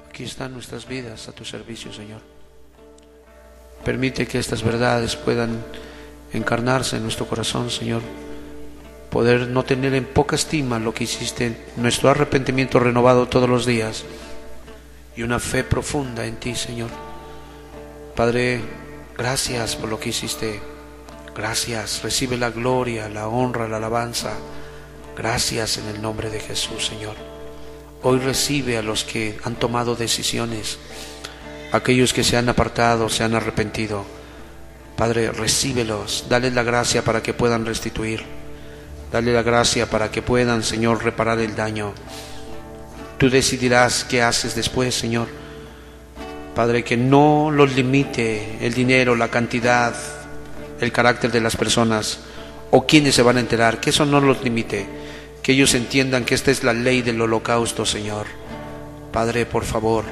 Aquí están nuestras vidas a tu servicio, Señor. Permite que estas verdades puedan encarnarse en nuestro corazón, Señor. Poder no tener en poca estima lo que hiciste, nuestro arrepentimiento renovado todos los días y una fe profunda en ti, Señor. Padre, gracias por lo que hiciste. Gracias. Recibe la gloria, la honra, la alabanza. Gracias en el nombre de Jesús, Señor. Hoy recibe a los que han tomado decisiones, aquellos que se han apartado, se han arrepentido. Padre, recíbelos, dale la gracia para que puedan restituir. Dale la gracia para que puedan, Señor, reparar el daño. Tú decidirás qué haces después, Señor. Padre, que no los limite el dinero, la cantidad, el carácter de las personas o quienes se van a enterar, que eso no los limite. Que ellos entiendan que esta es la ley del holocausto, Señor. Padre, por favor,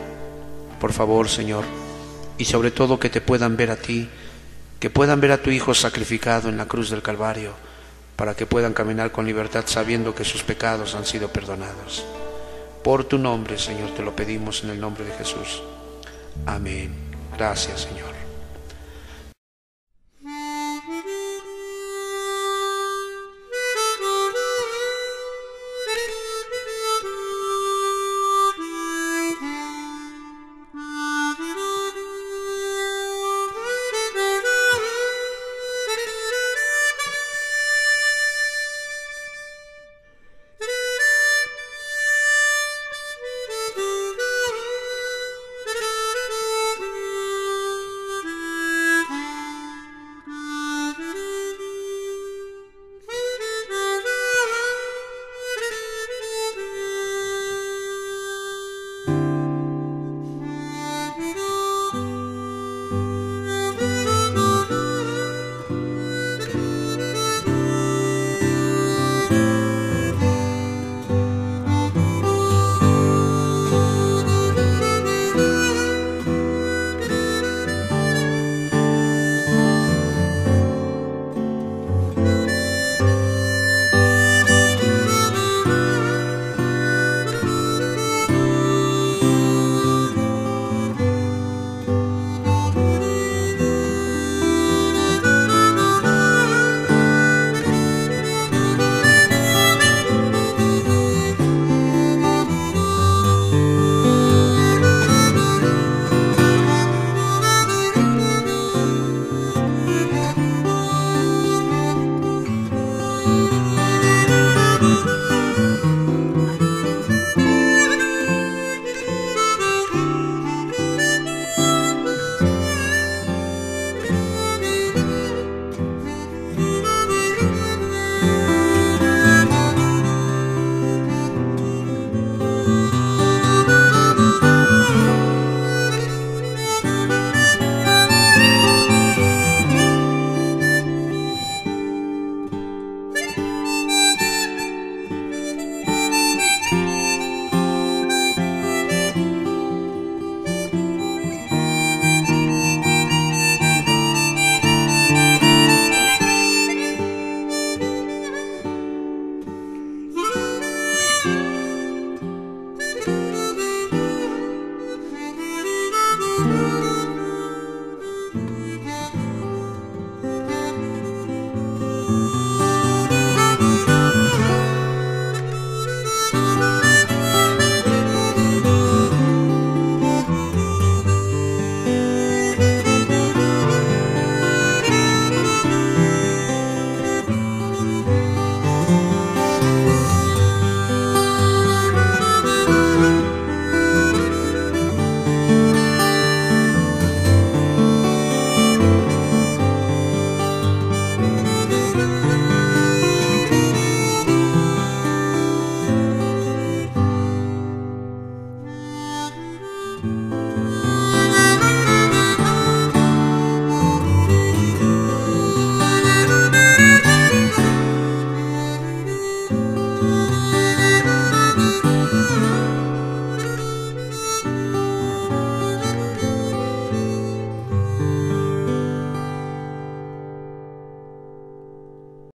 Señor. Y sobre todo que te puedan ver a ti, que puedan ver a tu Hijo sacrificado en la cruz del Calvario, para que puedan caminar con libertad sabiendo que sus pecados han sido perdonados. Por tu nombre, Señor, te lo pedimos en el nombre de Jesús. Amén. Gracias, Señor.